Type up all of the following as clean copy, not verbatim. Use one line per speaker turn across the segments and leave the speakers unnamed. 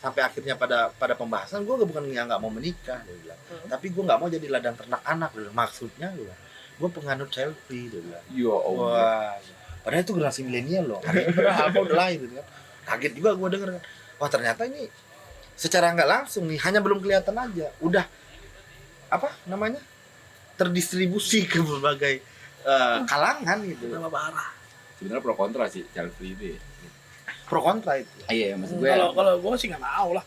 sampai akhirnya pada pembahasan gue bukan nggak mau menikah dia bilang. Tapi gue nggak mau jadi ladang ternak anak dia bilang. Maksudnya gue penganut child free dia bilang.
Ya Allah.
Wah, padahal itu generasi milenial loh. Hari ini padahal Alfa udah lahir gitu kan. Kaget juga gue denger kan. Wah ternyata ini secara nggak langsung nih, hanya belum kelihatan aja. Udah apa namanya terdistribusi ke berbagai kalangan gitu.
Tambah parah.
Sebenarnya pro kontra sih child free itu ya.
Pro kontra itu.
Iya, maksud gue.
Kalau gue sih nggak mau lah.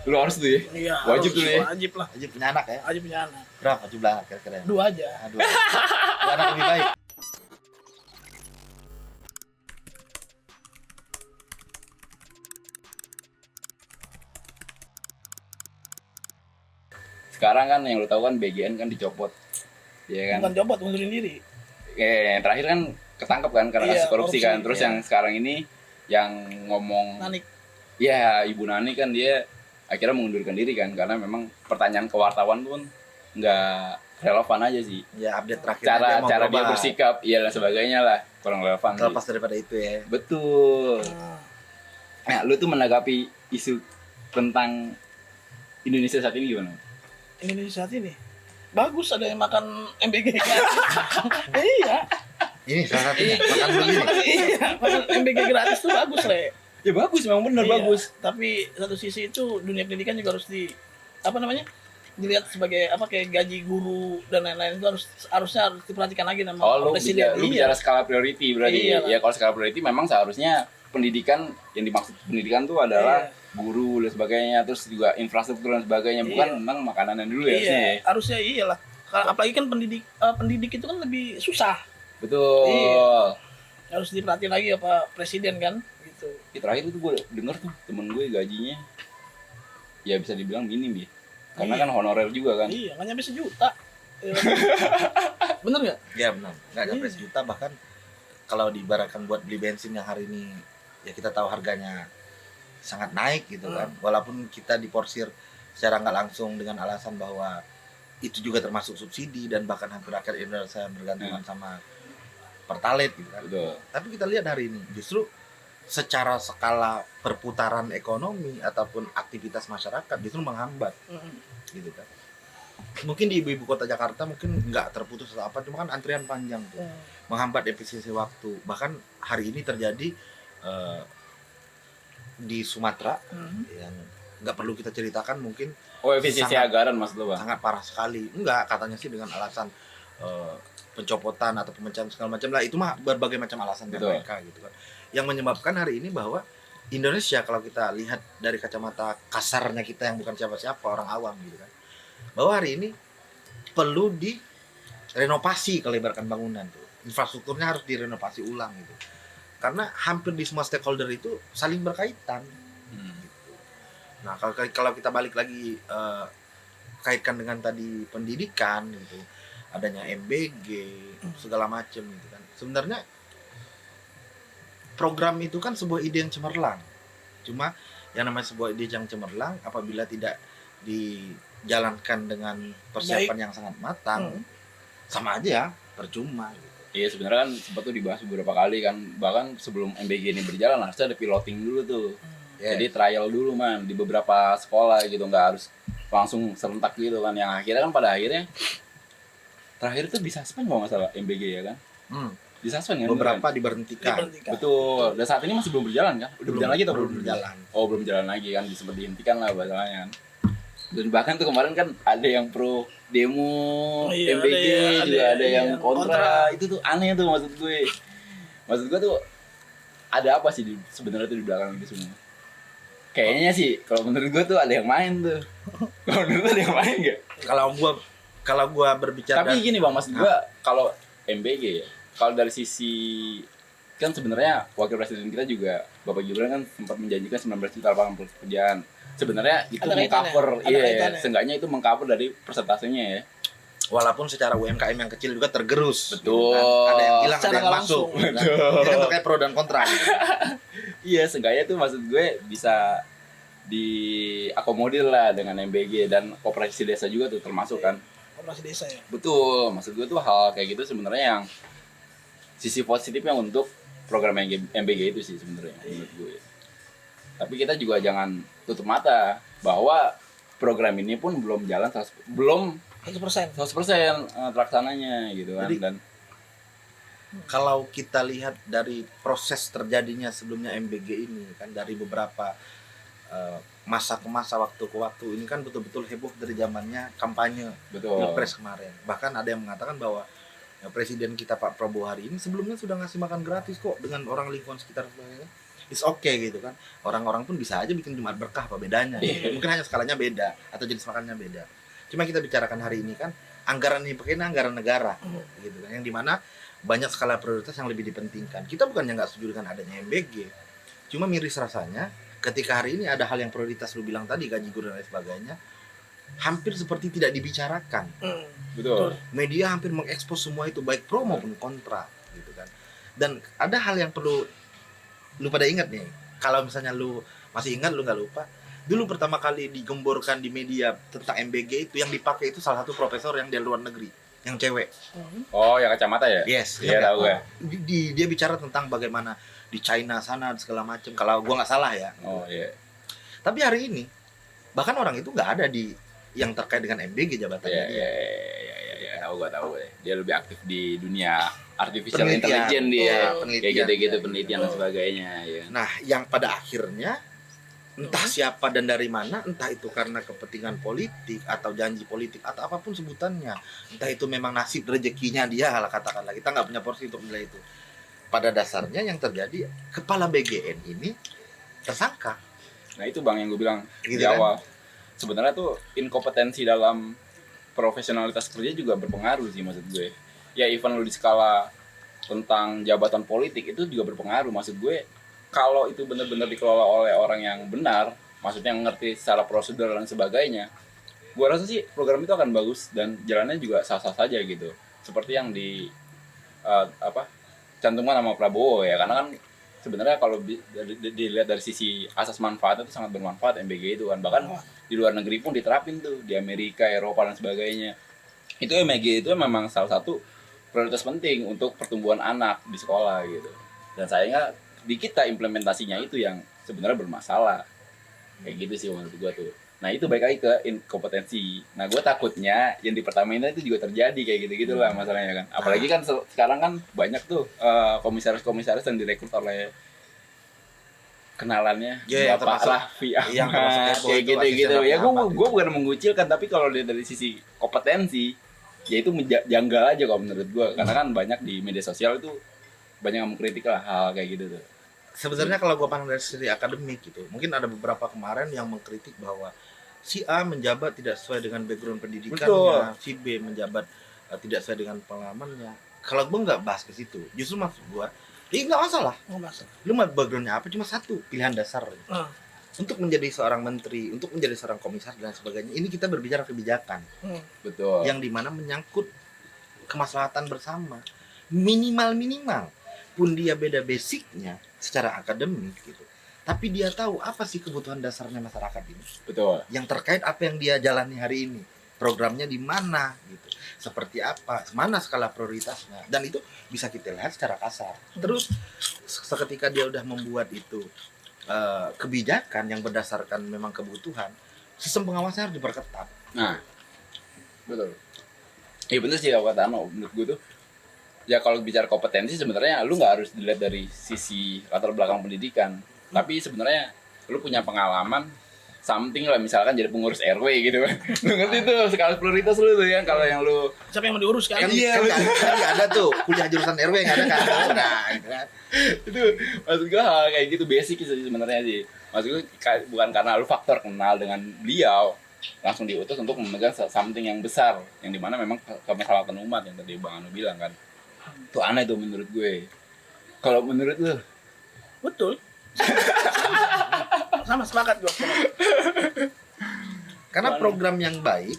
Lu harus tuh ya.
Iya.
Wajib
harus,
tuh ya.
Wajib lah.
Wajib punya anak ya.
Wajib punya anak.
Berapa jumlah anak kira-kira?
2 aja.
Aduh. Dua anak lebih baik.
Sekarang kan yang lu tahu kan BGN kan dicopot. Iya kan?
Bukan copot, mundurin diri.
Yang terakhir kan ketangkep kan karena
Iya,
kasus korupsi kan.
korupsi,
Terus
iya.
yang sekarang ini yang ngomong
Nanik.
ya Ibu Nani kan dia akhirnya mengundurkan diri kan karena memang pertanyaan ke wartawan pun nggak relevan aja sih.
Ya update terakhir
Cara dia bersikap iya dan sebagainya lah kurang relevan.
Terlepas daripada itu ya.
Betul.
Nah,
Nah, lu tuh menanggapi isu tentang Indonesia saat ini gimana?
Indonesia saat ini bagus ada yang makan MBG kan. Iya.
Ini salah satunya makan begini.
Iya, makan MBG gratis tuh bagus, Le.
Ya bagus, memang benar
Iya,
bagus.
Tapi satu sisi itu dunia pendidikan juga harus dilihat sebagai kayak gaji guru dan lain-lain itu harusnya diperhatikan lagi sama
Oh, lu
presiden.
bicara skala priority berarti.
Iya,
Ya kalau skala priority memang seharusnya pendidikan yang dimaksud pendidikan tuh adalah guru dan sebagainya, terus juga infrastruktur dan sebagainya, bukan tentang makanan dulu ya.
Iya, harusnya iyalah. Apalagi kan pendidik itu kan lebih susah.
Betul.
Iya. Harus diperhatiin lagi apa presiden kan gitu.
Ya, terakhir itu gue denger tuh temen gue gajinya ya bisa dibilang minim ya. Karena kan honorer juga kan.
Iya, nggak nyampe sejuta. Bener nggak?
Ya benar. Nggak nyampe sejuta, bahkan kalau diibaratkan buat beli bensin yang hari ini ya kita tahu harganya sangat naik gitu kan. Walaupun kita diporsir secara nggak langsung dengan alasan bahwa itu juga termasuk subsidi dan bahkan hampir rakyat Indonesia bergantungan sama Pertalite gitu kan.
Betul.
Tapi kita lihat hari ini justru secara skala perputaran ekonomi ataupun aktivitas masyarakat justru menghambat gitu kan. Mungkin di ibu kota Jakarta mungkin nggak terputus atau apa, cuma kan antrian panjang tuh, menghambat efisiensi waktu. Bahkan hari ini terjadi di Sumatera yang nggak perlu kita ceritakan, mungkin
Oh, efisiensi anggaran maksud lo, Bang?
sangat parah sekali. Enggak, katanya sih dengan alasan pencopotan atau pemecahan segala macam lah, itu mah berbagai macam alasan dari mereka gitu kan, yang menyebabkan hari ini bahwa Indonesia kalau kita lihat dari kacamata kasarnya kita yang bukan siapa-siapa, orang awam gitu kan, bahwa hari ini perlu direnovasi kalau ibaratkan bangunan tuh, infrastrukturnya harus direnovasi ulang gitu, karena hampir di semua stakeholder itu saling berkaitan gitu. Nah kalau kita balik lagi kaitkan dengan tadi pendidikan gitu, adanya MBG segala macam gitu kan, sebenarnya program itu kan sebuah ide yang cemerlang. Cuma yang namanya sebuah ide yang cemerlang apabila tidak dijalankan dengan persiapan yang sangat matang, sama aja ya, percuma gitu.
Iya, sebenarnya kan sempat tuh dibahas beberapa kali kan, bahkan sebelum MBG ini berjalan harusnya ada piloting dulu tuh. Jadi trial dulu man di beberapa sekolah gitu, nggak harus langsung serentak gitu kan, yang akhirnya kan pada akhirnya terakhir tuh disuspend kalau nggak salah MBG ya kan. Disuspend kan?
Beberapa diberhentikan.
Betul. Dan saat ini masih belum berjalan kan? Udah berjalan lagi atau belum
berjalan?
Oh, belum berjalan lagi kan, sempat dihentikan lah bahasanya kan. Dan bahkan tuh kemarin kan ada yang pro demo MBG, ada yang kontra. Itu tuh aneh tuh maksud gue. Maksud gue tuh ada apa sih sebenarnya tuh di belakang itu semua? Kayaknya sih kalau menurut gue tuh ada yang main tuh. Kalau menurut gue ada yang main nggak?
Kalau gua berbicara,
tapi gini Bang, maksud gua kalau MBG ya, kalau dari sisi kan sebenarnya wakil presiden kita juga Bapak Gibran kan sempat menjanjikan 19 juta lapangan pekerjaan. Sebenarnya itu mengcover, seenggaknya itu mengcover dari persentasenya ya.
Walaupun secara UMKM yang kecil juga tergerus.
Betul.
Gitu kan? Ada yang hilang, ada yang masuk.
Betul.
Itu kan terkait pro dan kontra. Gitu.
Iya, seenggaknya tuh maksud gue bisa diakomodir lah dengan MBG, dan operasi desa juga tuh termasuk kan.
Operasi desa ya.
Betul, maksud gue tuh hal kayak gitu sebenarnya yang sisi positifnya untuk program MBG itu sih sebenarnya menurut gue. Tapi kita juga jangan tutup mata bahwa program ini pun belum jalan
100%.
100% terlaksananya gitu kan.
Jadi,
Dan
kalau kita lihat dari proses terjadinya sebelumnya MBG ini kan, dari beberapa masa ke masa, waktu ke waktu, ini kan betul-betul heboh dari zamannya kampanye
betul.
Pilpres kemarin. Bahkan ada yang mengatakan bahwa presiden kita Pak Prabowo hari ini sebelumnya sudah ngasih makan gratis kok dengan orang lingkungan sekitar sebagainya. It's okay gitu kan. Orang-orang pun bisa aja bikin Jumat Berkah, apa bedanya? Mungkin hanya skalanya beda atau jenis makannya beda. Cuma kita bicarakan hari ini kan anggaran ini pakai anggaran negara gitu kan, yang dimana banyak skala prioritas yang lebih dipentingkan. Kita bukannya nggak setuju dengan adanya MBG, cuma miris rasanya ketika hari ini ada hal yang prioritas, lu bilang tadi gaji guru dan lain sebagainya, hampir seperti tidak dibicarakan.
Betul.
Media hampir mengekspos semua itu, baik pro maupun kontra gitu kan. Dan ada hal yang perlu lu pada ingat nih, kalau misalnya lu masih ingat, lu nggak lupa, dulu pertama kali digemborkan di media tentang MBG itu yang dipakai itu salah satu profesor yang dari luar negeri, yang cewek.
Oh, yang kacamata ya?
Yes,
Iya, tahu gue.
Dia bicara tentang bagaimana di China sana segala macam, kalau gua nggak salah ya.
Oh iya.
Tapi hari ini bahkan orang itu nggak ada di yang terkait dengan MBG jabatannya dia.
Iya, tahu gue. Dia lebih aktif di dunia artificial
Penelitian.
intelligence dia.
Penelitian.
Kayak gitu-gitu,
Ya,
penelitian
gitu.
dan sebagainya ya.
Nah, yang pada akhirnya entah siapa dan dari mana, entah itu karena kepentingan politik atau janji politik atau apapun sebutannya, entah itu memang nasib rezekinya dia lah, katakanlah, kita nggak punya porsi untuk menilai itu. Pada dasarnya yang terjadi, kepala BGN ini tersangka.
Nah, itu Bang yang gue bilang
Gitu
di
kan?
awal. Sebenarnya tuh inkompetensi dalam profesionalitas kerja juga berpengaruh sih maksud gue. Ya even lu di skala tentang jabatan politik itu juga berpengaruh. Maksud gue kalau itu benar-benar dikelola oleh orang yang benar, maksudnya ngerti secara prosedur dan sebagainya, gue rasa sih program itu akan bagus dan jalannya juga sah-sah saja gitu. Seperti yang di cantumkan sama Prabowo ya, karena kan sebenarnya kalau dilihat dari sisi asas manfaat itu sangat bermanfaat MBG itu kan, bahkan di luar negeri pun diterapin tuh, di Amerika, Eropa dan sebagainya. Itu MBG itu memang salah satu prioritas penting untuk pertumbuhan anak di sekolah gitu. Dan sayangnya di kita implementasinya itu yang sebenarnya bermasalah. Kayak gitu sih menurut gua tuh. Nah itu baik lagi ke kompetensi. Nah gue takutnya yang di Pertamina itu juga terjadi kayak gitu-gitu lah masalahnya kan. Apalagi kan sekarang kan banyak tuh komisaris-komisaris yang direkrut oleh kenalannya Bapak Raffi Ahmad kayak gitu-gitu. Ya gue bukan mengucilkan, tapi kalau dari sisi kompetensi ya itu janggal aja kalau menurut gue. Karena kan banyak di media sosial itu banyak yang mengkritik lah hal kayak gitu tuh.
Sebenarnya kalau gue pandang dari sisi akademik gitu, mungkin ada beberapa kemarin yang mengkritik bahwa si A menjabat tidak sesuai dengan background pendidikannya, si B menjabat tidak sesuai dengan pengalamannya. Kalau gue nggak bahas ke situ, justru maksud gue, nggak masalah. Lu mau backgroundnya apa? Cuma satu pilihan dasar. Untuk menjadi seorang menteri, untuk menjadi seorang komisaris dan sebagainya. Ini kita berbicara kebijakan,
betul.
Yang dimana menyangkut kemaslahatan bersama. Minimal pun dia beda basicnya secara akademik gitu, tapi dia tahu apa sih kebutuhan dasarnya masyarakat ini.
Betul.
Yang terkait apa yang dia jalani hari ini, programnya di mana gitu, seperti apa, mana skala prioritasnya, dan itu bisa kita lihat secara kasar. Terus seketika dia udah membuat itu kebijakan yang berdasarkan memang kebutuhan, sistem pengawasnya harus diperketat.
Nah, betul. Iya bener sih kata Ano, menurut gue tuh ya kalau bicara kompetensi sebenarnya lu nggak harus dilihat dari sisi latar belakang pendidikan, tapi sebenarnya lu punya pengalaman something lah, misalkan jadi pengurus RW gitu kan. Lu ngerti tuh skala prioritas lu tuh ya, kalau yang lu
siapa yang mau diurus kan?
Iya, ada tuh kuliah jurusan RW yang ada kan. Nah, gitu kan.
Itu maksud gue hal kayak gitu basic sih sebenarnya sih. Maksud gue bukan karena lu faktor kenal dengan beliau langsung diutus untuk memegang something yang besar, yang dimana memang kemaslahatan umat yang tadi Bang Anu bilang kan. Itu aneh tuh menurut gue. Kalau menurut lu?
Betul. Sama sepakat gue.
Karena program yang baik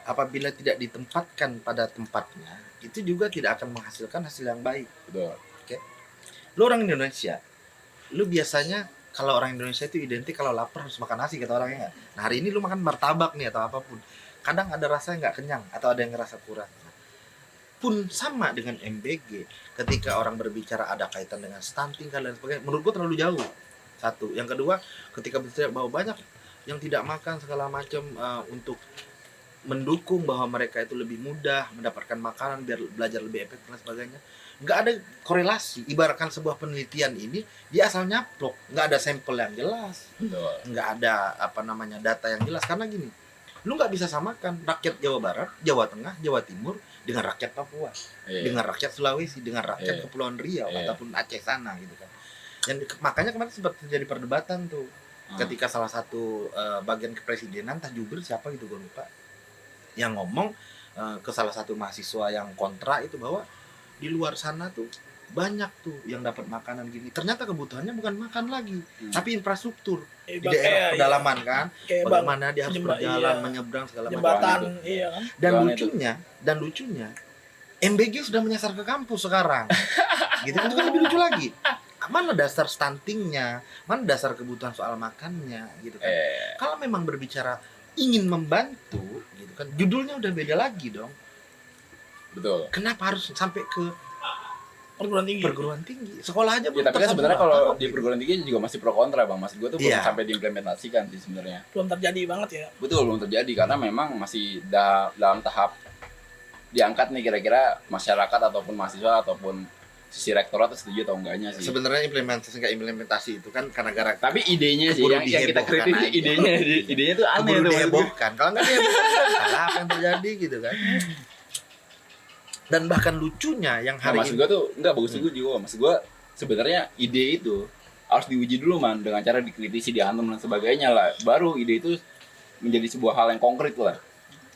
apabila tidak ditempatkan pada tempatnya, itu juga tidak akan menghasilkan hasil yang baik.
Betul.
Oke. Lu orang Indonesia, lu biasanya kalau orang Indonesia itu identik kalau lapar harus makan nasi kata orangnya. Nah hari ini lu makan martabak nih atau apapun, kadang ada rasa nggak kenyang atau ada yang ngerasa kurang. Pun sama dengan MBG, ketika orang berbicara ada kaitan dengan stunting dan lain sebagainya, menurut gua terlalu jauh Satu. Yang kedua, ketika berbicara bahwa banyak yang tidak makan segala macam untuk mendukung bahwa mereka itu lebih mudah mendapatkan makanan biar belajar lebih efektif dan sebagainya, nggak ada korelasi. Ibaratkan sebuah penelitian ini dia asal nyaplok, nggak ada sampel yang jelas, nggak ada data yang jelas. Karena gini, lu nggak bisa samakan rakyat Jawa Barat, Jawa Tengah, Jawa Timur dengan rakyat Papua, dengan rakyat Sulawesi, dengan rakyat Kepulauan Riau ataupun Aceh sana gitu kan. Dan makanya kemarin sempat terjadi perdebatan tuh ketika salah satu bagian kepresidenan, entah jubir siapa gitu gue lupa, yang ngomong ke salah satu mahasiswa yang kontra itu bahwa di luar sana tuh banyak tuh yang dapat makanan gini. Ternyata kebutuhannya bukan makan lagi, tapi infrastruktur di daerah pedalaman kan. Bagaimana dia harus berjalan, menyeberang segala macam.
Jembatan, iya kan.
Dan lucunya, MBG sudah menyasar ke kampus sekarang. Gitu kan, itu kan lebih lucu lagi. Mana dasar stuntingnya, mana dasar kebutuhan soal makannya, gitu kan. Kalau memang berbicara ingin membantu, gitu kan, judulnya udah beda lagi dong.
Betul.
Kenapa harus sampai ke perguruan tinggi? Sekolah aja belum.
Ya, tapi kan sebenarnya kalau di perguruan tinggi juga masih pro kontra, Bang. Maksud gue tuh belum sampai diimplementasikan sih sebenarnya.
Belum terjadi banget ya.
Betul, belum terjadi karena memang masih dalam tahap diangkat nih kira-kira masyarakat ataupun mahasiswa ataupun sisi rektorat setuju atau enggaknya sih.
Sebenarnya implementasi itu kan karena gara.
Tapi idenya sih yang kita kritik idenya tuh aneh tuh.
Dihebohkan. Kalau nggak dihebohkan, salah apa yang terjadi gitu kan. Dan bahkan lucunya yang hari
maksud gue tuh enggak bagus juga. Maksud gue sebenarnya ide itu harus diuji dulu man dengan cara dikritisi, dihantam dan sebagainya lah. Baru ide itu menjadi sebuah hal yang konkret lah.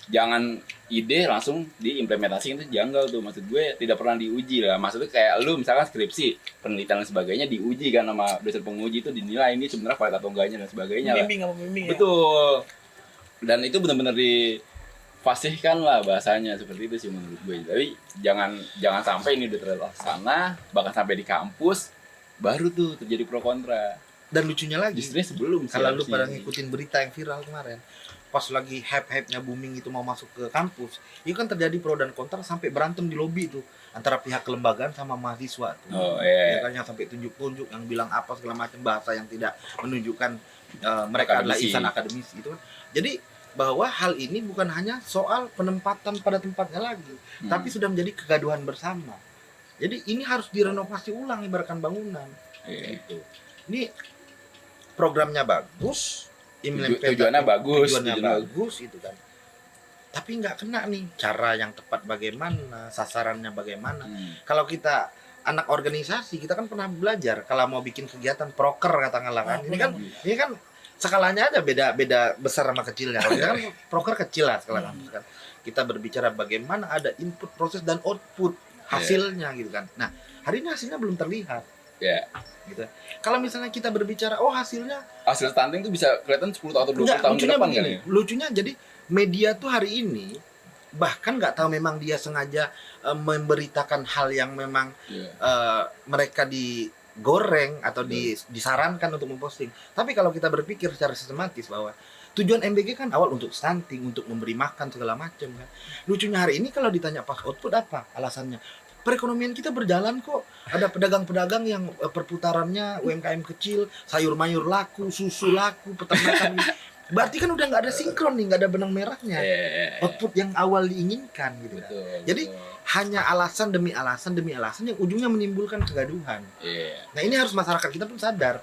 Jangan ide langsung diimplementasikan, itu janggal tuh. Maksud gue tidak pernah diuji lah. Maksudnya kayak lu misalkan skripsi, penelitian dan sebagainya diuji kan sama dosen penguji, itu dinilai ini sebenarnya valid atau enggaknya dan sebagainya lah.
Bimbing.
Betul. Dan itu benar-benar difasihkan lah bahasanya, seperti itu sih menurut gue. Tapi jangan sampai ini udah terlaksana, bahkan sampai di kampus baru tuh terjadi pro kontra.
Dan lucunya lagi,
justru sebelum
kalau lu pada ngikutin berita yang viral kemarin, pas lagi hype-nya booming itu mau masuk ke kampus, itu kan terjadi pro dan kontra sampai berantem di lobi tuh antara pihak kelembagaan sama mahasiswa tuh. Ya kan, yang sampai tunjuk-tunjuk, yang bilang apa segala macam, bahasa yang tidak menunjukkan mereka adalah insan akademis gitu kan. Jadi bahwa hal ini bukan hanya soal penempatan pada tempatnya lagi, tapi sudah menjadi kegaduhan bersama. Jadi ini harus direnovasi ulang ibaratkan bangunan. Gitu. Ini programnya bagus, tujuannya bagus itu kan, tapi nggak kena nih cara yang tepat bagaimana, sasarannya bagaimana. Kalau kita anak organisasi, kita kan pernah belajar kalau mau bikin kegiatan proker katakanlah kan, ini kan skalanya aja beda besar sama kecilnya. Kalau kita kan proker kecil lah skala kampus kan, kita berbicara bagaimana ada input, proses dan output hasilnya gitu kan. Nah hari ini hasilnya belum terlihat. Gitu. Kalau misalnya kita berbicara hasil stunting tuh bisa kelihatan 10 atau 20 tahun ke depan kan ya? Lucunya jadi media tuh hari ini bahkan nggak tahu memang dia sengaja memberitakan hal yang memang mereka digoreng atau disarankan untuk memposting. Tapi kalau kita berpikir secara sistematis bahwa tujuan MBG kan awal untuk stunting, untuk memberi makan segala macam kan. Lucunya hari ini kalau ditanya pas output apa alasannya? Perekonomian kita berjalan kok. Ada pedagang-pedagang yang perputarannya UMKM kecil, sayur mayur laku, susu laku, peternakan. Berarti kan udah nggak ada sinkron nih, nggak ada benang merahnya. Output yang awal diinginkan gitu kan. Jadi hanya alasan demi alasan yang ujungnya menimbulkan kegaduhan. Nah ini harus masyarakat kita pun sadar.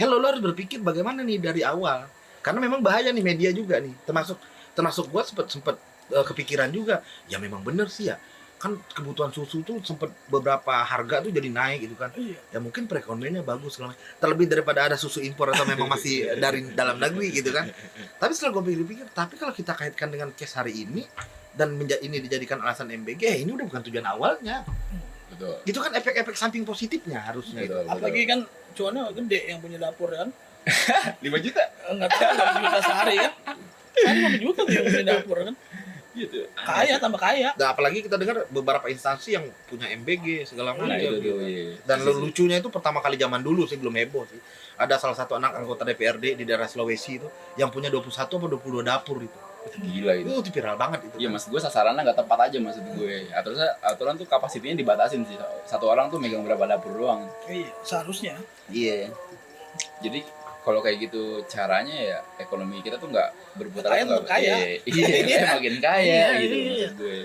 Lo harus berpikir bagaimana nih dari awal. Karena memang bahaya nih media juga nih. Termasuk gue sempet kepikiran juga. Ya memang bener sih ya. Kan kebutuhan susu tuh sempat beberapa harga tuh jadi naik gitu kan. Ya mungkin perekonomiannya bagus terlebih daripada ada susu impor atau memang masih dari dalam negeri gitu kan. Tapi setelah gue pikir-pikir, tapi kalau kita kaitkan dengan case hari ini dan ini dijadikan alasan MBG, ini udah bukan tujuan awalnya. Betul. Itu kan efek-efek samping positifnya harusnya.
Betul. Apalagi kan cuannya gede yang punya dapur kan.
5 juta?
Enggak tahu, 5 juta sehari kan. Sehari 5 juta tuh yang punya dapur kan. Gitu. Kaya tambah kaya. Nah,
apalagi kita dengar beberapa instansi yang punya MBG segala macam. Dan lucunya itu pertama kali zaman dulu sih, belum heboh sih. Ada salah satu anak anggota DPRD di daerah Sulawesi itu yang punya 21 atau 22 dapur itu.
Gila itu.
Itu viral banget itu.
Iya, maksud gue sasarannya nggak tepat aja maksud gue. Aturan tuh kapasitinya dibatasin sih. Satu orang tuh megang berapa dapur doang.
Iya, seharusnya.
Iya.
Jadi kalau kayak gitu caranya ya ekonomi kita tuh nggak berputar
Kaya
tuh
tuh kaya.
iya makin kaya
Iya,
gitu
iya.
maksud gue.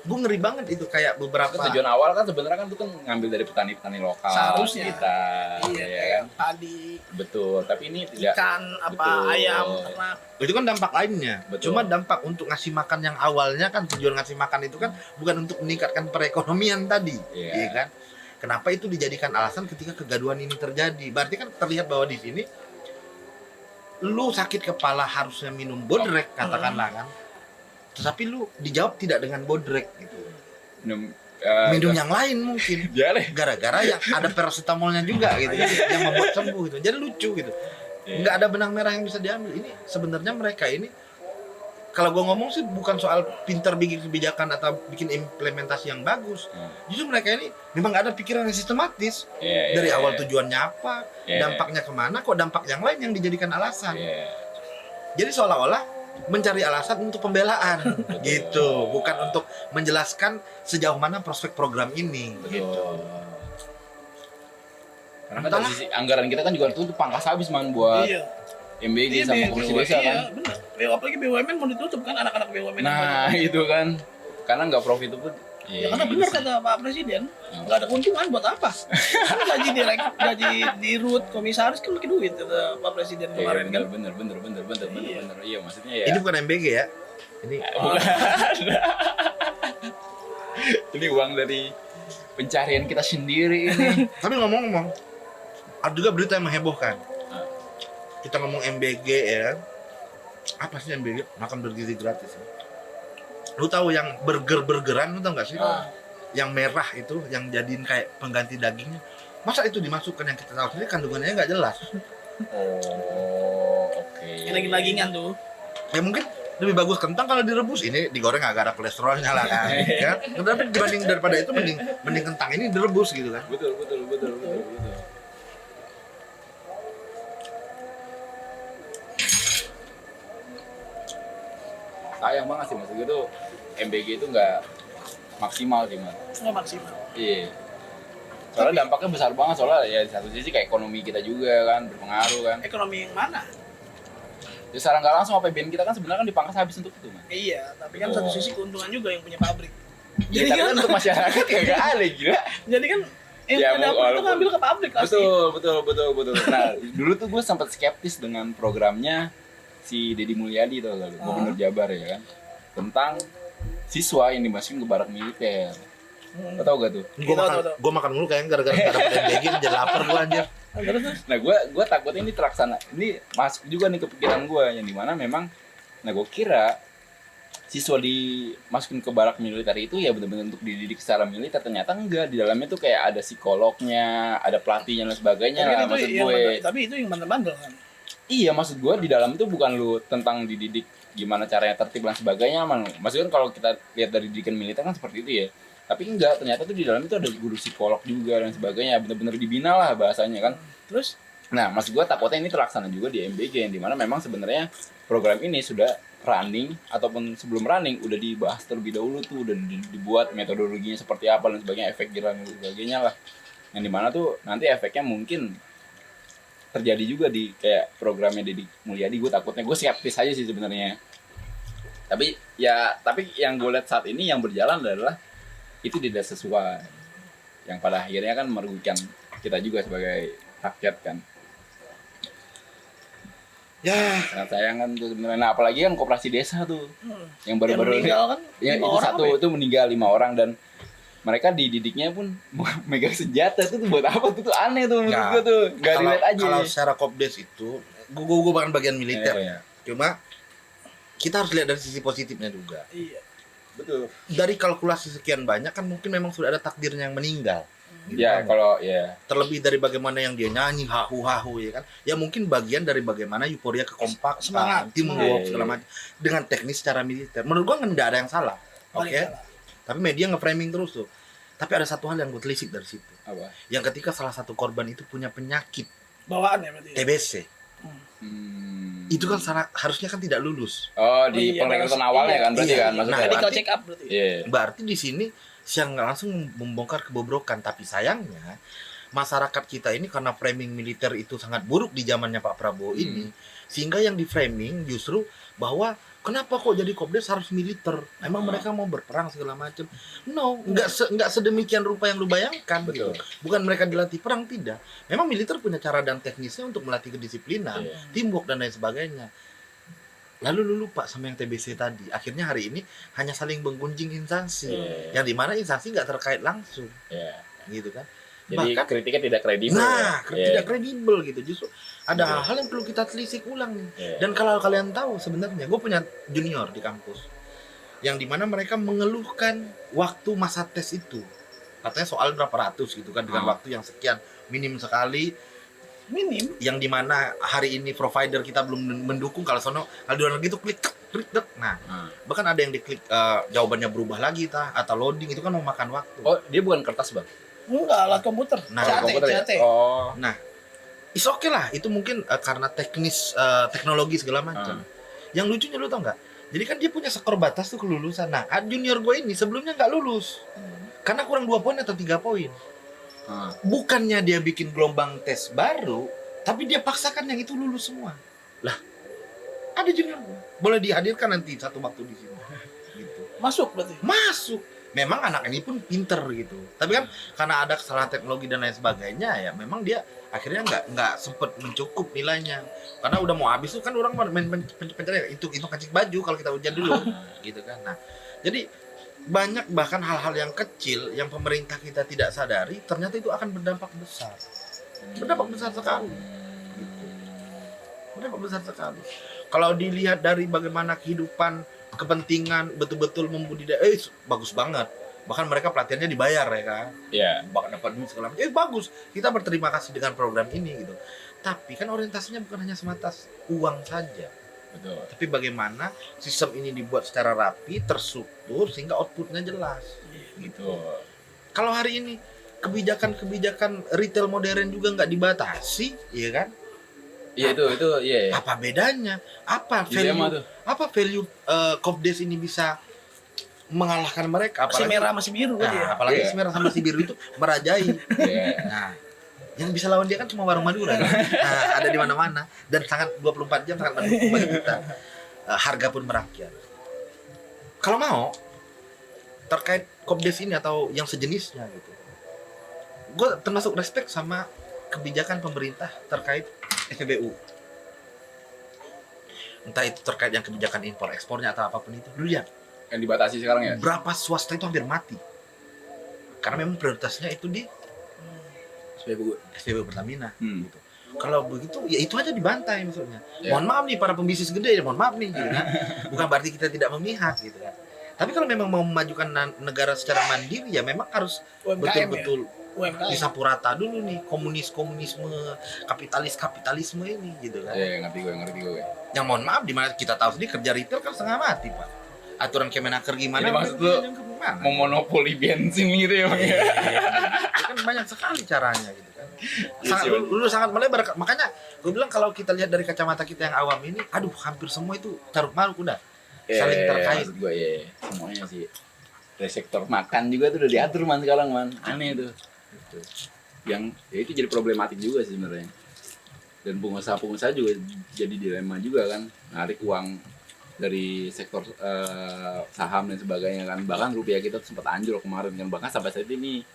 Gue ngeri banget itu kayak beberapa
Kan tujuan awal kan sebenarnya kan itu kan ngambil dari petani-petani lokal
Seharusnya.
kita,
Iya,
ya
kayak
kan?
padi,
Betul. Tapi ini tidak.
ikan, apa
Betul.
ayam, ternak.
itu kan dampak lainnya.
Betul.
Cuma dampak untuk ngasih makan yang awalnya kan tujuan ngasih makan itu kan bukan untuk meningkatkan perekonomian tadi,
Iya.
iya kan? Kenapa itu dijadikan alasan ketika kegaduhan ini terjadi? Berarti kan terlihat bahwa di sini lu sakit kepala harusnya minum bodrek katakanlah kan. Tetapi lu dijawab tidak dengan bodrek gitu. Minum yang lain mungkin.
Ya deh.
Gara-gara yang ada paracetamolnya juga gitu kan, yang membuat sembuh gitu. Jadi lucu gitu.
Iya.
Nggak ada benang merah yang bisa diambil. Ini sebenarnya mereka ini kalau gue ngomong sih bukan soal pintar bikin kebijakan atau bikin implementasi yang bagus. Justru mereka ini memang nggak ada pikiran yang sistematis.
Iya,
Dari
iya,
awal
iya.
tujuannya apa,
Iya.
dampaknya kemana, kok dampak yang lain yang dijadikan alasan.
Iya.
Jadi seolah-olah mencari alasan untuk pembelaan gitu, bukan untuk menjelaskan sejauh mana prospek program ini
Betul.
gitu.
Karena kan dari sisi anggaran kita kan juga tuh pangkas habis man buat
Iya.
MBG sama Komisi Desa kan.
Iya, benar. Apalagi BUMN mau ditutup kan, anak-anak BUMN.
Nah itu kan karena nggak profitable.
Ya karena benar kata Pak Presiden, nggak ada keuntungan buat apa? Kan gaji dirut komisaris kan pakai duit kata Pak Presiden kemarin kan.
Bener. Iya maksudnya ya.
Ini bukan MBG ya, ini
Ini uang dari pencarian kita sendiri ini.
tapi ngomong-ngomong, ada juga berita yang menghebohkan. Kita ngomong MBG ya, apa sih MBG? Makan bergizi gratis. Ya. Lu tahu yang burgeran, lu tahu nggak sih? Yang merah itu, yang jadiin kayak pengganti dagingnya. Masa itu dimasukkan yang kita tahu sendiri kandungannya nggak jelas?
Oh oke.
Yang lagi-lagingan tuh.
Ya mungkin lebih bagus kentang kalau direbus. Ini digoreng agak ada kolesterolnya lah kan. Ya. Tapi dibanding daripada itu mending kentang ini direbus gitu kan.
Betul. Sayang banget sih maksud gue tuh MBG itu nggak maksimal sih man.
Nggak maksimal.
Iya. Soalnya dampaknya besar banget soalnya ya di satu sisi kayak ekonomi kita juga kan berpengaruh kan.
Ekonomi yang mana?
Ya secara nggak langsung APBN kita kan sebenarnya kan dipangkas habis untuk itu man.
Iya, tapi kan
Betul.
satu sisi keuntungan juga yang punya pabrik.
Iya tapi kan untuk masyarakat ya nggak ada gila.
Jadi kan yang
Ya,
punya dapur itu
walaupun-
ngambil ke pabrik pasti.
Betul. Nah, dulu tuh gue sempat skeptis dengan programnya si Deddy Mulyadi tuh lalu, Gubernur Jabar ya kan. Tentang siswa yang dimasukin ke barak militer. Lo tau gak tuh?
Tahu.
Gua makan mulu kayaknya gara-gara nggak dapet MBG jadi lapar gua anjir.
Terus
Nah, gue takutnya ini terlaksana. Ini masuk juga nih ke pikiran gue yang dimana memang nah gue kira siswa dimasukin ke barak militer itu ya benar-benar untuk dididik secara militer, ternyata enggak. Di dalamnya tuh kayak ada psikolognya, ada pelatihnya dan sebagainya lah maksud gue.
Tapi itu yang bandel-bandel kan.
Iya, maksud gue di dalam itu bukan lu tentang dididik gimana caranya tertib dan sebagainya, man. Maksudnya kan kalau kita lihat dari didikan militer kan seperti itu ya. Tapi enggak, ternyata tuh di dalam itu ada guru psikolog juga dan sebagainya, bener-bener dibina lah bahasanya kan.
Terus
Nah, maksud gue takutnya ini terlaksana juga di MBG yang dimana memang sebenarnya program ini sudah running ataupun sebelum running udah dibahas terlebih dahulu tuh, udah dibuat metodologinya seperti apa dan sebagainya, efek jerah dan sebagainya lah. Yang dimana tuh nanti efeknya mungkin terjadi juga di kayak programnya Deddy Mulyadi. Gue takutnya, gue skeptis aja sih sebenarnya. Tapi yang gue lihat saat ini yang berjalan adalah itu tidak sesuai, yang pada akhirnya kan merugikan kita juga sebagai rakyat kan.
Ya,
Sangat sayang kan tuh sebenarnya. Nah, apalagi kan koperasi desa tuh yang
yang
baru-baru ini,
meninggal kan
ya
5
itu
orang
satu
apa ya?
itu meninggal 5 orang dan mereka dididiknya pun megang senjata tuh buat apa tuh aneh tuh menurut
Ya,
gue tuh nggak
kalau,
relate aja.
kalau secara kopdes itu, gua bukan bagian militer
Iya.
ya. Cuma kita harus lihat dari sisi positifnya juga.
Iya.
Betul.
Dari kalkulasi sekian banyak kan mungkin memang sudah ada takdirnya yang meninggal. Gitu
Ya
kan.
kalau ya
Terlebih dari bagaimana yang dia nyanyi hahu ya kan. Ya mungkin bagian dari bagaimana euforia kekompakan,
Semangat.
teamwork
Iya,
segala macam dengan teknis secara militer. Menurut gua nggak ada yang salah. Oke.
Paling salah.
Tapi media nge-framing terus tuh. Tapi ada satu hal yang gue telisik dari situ.
apa?
Yang ketika salah satu korban itu punya penyakit
Bawaan ya berarti.
TBC. Itu kan harusnya kan tidak lulus.
Oh di
Iya,
pengrekrutan
iya.
awalnya kan berarti
Iya.
kan maksudnya.
Nah,
Medical
berarti-
check up berarti.
Iya.
Berarti di sini siang nggak langsung membongkar kebobrokan, tapi sayangnya masyarakat kita ini karena framing militer itu sangat buruk di zamannya Pak Prabowo ini, sehingga yang di framing justru bahwa kenapa kok jadi Kopdes harus militer? Emang mereka mau berperang segala macam? No, nggak sedemikian rupa yang lu bayangkan. Gitu.
Betul.
Bukan mereka dilatih perang, tidak. Memang militer punya cara dan teknisnya untuk melatih kedisiplinan, teamwork dan lain sebagainya. Lalu lu lupa sama yang TBC tadi. Akhirnya hari ini hanya saling menggunjing instansi, yang dimana instansi nggak terkait langsung, gitu kan?
Jadi
Bahkan,
kritiknya tidak kredibel.
tidak kredibel gitu. Justru ada hal-hal yang perlu kita telisik ulang nih. Dan kalau kalian tahu sebenarnya, gue punya junior di kampus, yang dimana mereka mengeluhkan waktu masa tes itu. Katanya soal berapa ratus gitu kan, dengan waktu yang sekian, minim sekali.
Minim.
Yang dimana hari ini provider kita belum mendukung, kalau sono kalau di luar negeri itu klik. Nah, bahkan ada yang diklik jawabannya berubah lagi atau loading, itu kan memakan waktu.
Oh, dia bukan kertas, Bang.
Enggak, alat komputer.
Nah,
CAT.
Oh.
Nah, is okay lah, itu mungkin karena teknis teknologi segala macam. Yang lucunya lu tau nggak? Jadi kan dia punya skor batas tuh kelulusan. Nah, junior gue ini sebelumnya nggak lulus karena kurang 2 poin atau 3 poin. Bukannya dia bikin gelombang tes baru, tapi dia paksakan yang itu lulus semua. Lah, ada junior gue, boleh dihadirkan nanti satu waktu di sini. Gitu.
Masuk berarti.
Masuk. Memang anak ini pun pinter gitu. Tapi kan karena ada kesalahan teknologi dan lain sebagainya, ya memang dia akhirnya nggak sempet mencukup nilainya. Karena udah mau habis tuh kan orang main pencari itu kancing baju kalau kita ujian dulu, gitu kan. Nah, jadi banyak bahkan hal-hal yang kecil yang pemerintah kita tidak sadari ternyata itu akan berdampak besar. Berdampak besar sekali. Gitu. Berdampak besar sekali. Kalau dilihat dari bagaimana kehidupan kepentingan betul-betul membudidaya, bagus banget. Bahkan mereka pelatihannya dibayar ya kan. Bahkan dapat duit segala macam. Bagus. Kita berterima kasih dengan program ini gitu. Tapi kan orientasinya bukan hanya sebatas uang saja.
Betul.
Tapi bagaimana sistem ini dibuat secara rapi, terstruktur sehingga outputnya jelas. Gitu. Kalau hari ini kebijakan-kebijakan retail modern juga nggak dibatasi, iya kan?
Iya itu iya.
Apa bedanya? Apa value Kopdes ini bisa mengalahkan mereka?
Masih merah masih biru kan ya.
Apalagi si merah sama si biru itu merajai. Nah, yang bisa lawan dia kan cuma warung Madura. Nah, ada di mana-mana dan sangat 24 jam sangat mendukung bagi kita. Harga pun merakyat. Kalau mau terkait Kopdes ini atau yang sejenisnya gitu, gue termasuk respect sama kebijakan pemerintah terkait SPBU. Entah itu terkait yang kebijakan impor ekspornya atau apapun itu. Lu lihat
yang dibatasi sekarang ya.
Berapa swasta itu hampir mati. Karena memang prioritasnya itu di SPBU Pertamina gitu. Kalau begitu ya itu aja dibantai maksudnya. Mohon maaf nih para pembisnis gede, mohon maaf nih gitu kan. Bukan berarti kita tidak memihak gitu kan. Tapi kalau memang mau memajukan negara secara mandiri ya memang harus betul-betul disapu rata dulu nih komunisme, kapitalisme ini gitu kan.
Iya, ngerti gue.
Yang mohon maaf di mana kita tahu sendiri kerja retail kan setengah mati, Pak. Aturan Kemenaker gimana?
Jadi maksud lu memonopoli bensin gitu ya, Bang ya.
Kan banyak sekali caranya gitu kan. Sangat melebar. Makanya gue bilang kalau kita lihat dari kacamata kita yang awam ini, aduh hampir semua itu taruh maruk udah saling terkait.
Maksud gue semuanya sih. Dari sektor makan juga tuh udah diatur sekarang aneh tuh. Gitu. Yang ya itu jadi problematik juga sih sebenarnya. Dan pengusaha juga jadi dilema juga kan, narik uang dari sektor saham dan sebagainya kan. Bahkan rupiah kita tuh sempat anjlok kemarin kan, bahkan sampai saat ini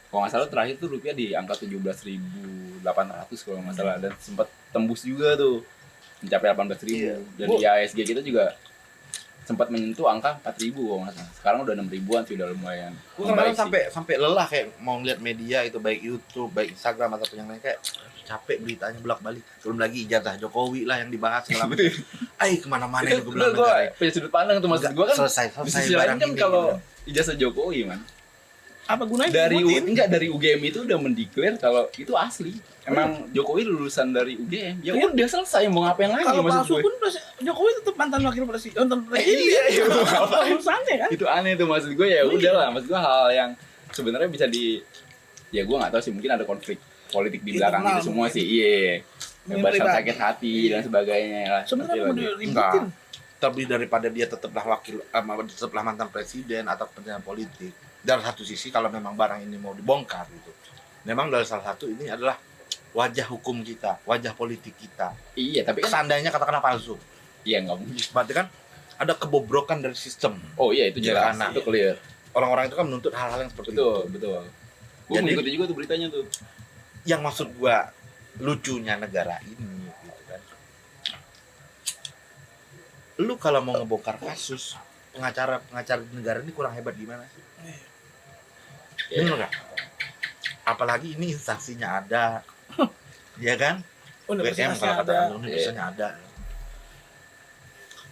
kalau nggak salah terakhir tuh rupiah di angka 17.800 kalau nggak salah, dan sempat tembus juga tuh mencapai 18.000. Dan IHSG kita juga sempat menyentuh angka 4.000 kalau nggak salah. Sekarang udah 6.000-an sih, udah lumayan.
Gue kadang-kadang sampai lelah kayak mau ngeliat media itu, baik YouTube, baik Instagram ataupun yang lain, kayak capek beritanya bolak-balik. Belum lagi ijazah Jokowi lah yang dibahas segala macam. Kemana-mana itu gue bilang negara.
Punya sudut pandang tuh, maksud gue kan.
Selesai
barang kan kalau ijazah Jokowi
apa gunanya?
Dari UGM itu udah mendeklar kalau itu asli. Emang Jokowi lulusan dari UGM. Ya udah selesai, mau ngapain lagi
kalau
maksud gue.
Pun Jokowi tetap mantan wakil presiden.
Iya.
Urusannya kan.
Itu aneh tuh maksud gue, ya udahlah. Maksud gue hal yang sebenarnya bisa ya gue nggak tahu sih, mungkin ada konflik politik di belakang itu semua sih. Iya. Bebas sakit hati dan sebagainya lah.
Sebenarnya mau diributin.
Terlebih daripada dia tetaplah tetaplah mantan presiden atau pejabat politik. Dari satu sisi kalau memang barang ini mau dibongkar gitu, memang dari salah satu ini adalah wajah hukum kita, wajah politik kita.
Iya, tapi kan
Seandainya katakanlah palsu,
iya nggak mungkin.
berarti kan ada kebobrokan dari sistem.
Oh iya itu jelas,
Karena
itu clear.
orang-orang itu kan menuntut hal-hal yang seperti
Betul,
itu.
betul. Gue
Jadi-
mengikuti juga tuh beritanya tuh.
Yang maksud gua lucunya negara ini gitu kan. Lu kalau mau ngebongkar kasus, pengacara di negara ini kurang hebat gimana sih?
Iya.
Bener nggak? Apalagi ini instansinya ada, ya kan? WM
Universitasnya
kalau kata
ada.
universitasnya ada.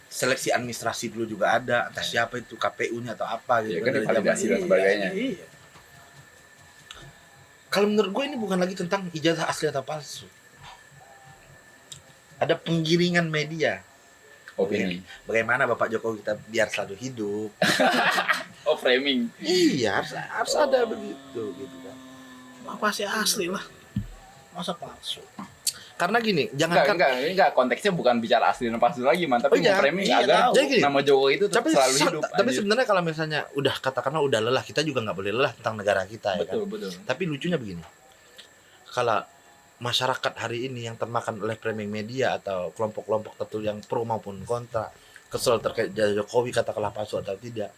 Seleksi administrasi dulu juga ada, entah siapa itu KPU-nya atau apa
Iya
gitu
kan,
dari
divalidasi
zaman
dan sebagainya.
Iya.
Kalau menurut gue ini bukan lagi tentang ijazah asli atau palsu. Ada penggiringan media.
Opini.
Bagaimana Bapak Jokowi kita biar selalu hidup.
Oh framing.
Iya, harus ada begitu gitu kan.
Pasti asli lah. Masa palsu?
Karena gini, jangan
Ini enggak konteksnya bukan bicara asli dan palsu lagi, man, tapi
Oh, iya.
framing
Iya,
agar
tahu.
Jadi gini,
nama Jokowi itu tetap selalu hidup.
tapi
anjir.
sebenarnya kalau misalnya udah katakanlah udah lelah, kita juga nggak boleh lelah tentang negara kita ya kan.
betul, betul.
Tapi lucunya begini, kalau masyarakat hari ini yang termakan oleh framing media atau kelompok-kelompok tertentu yang pro maupun kontra, kesel terkait Jokowi katakanlah palsu atau tidak,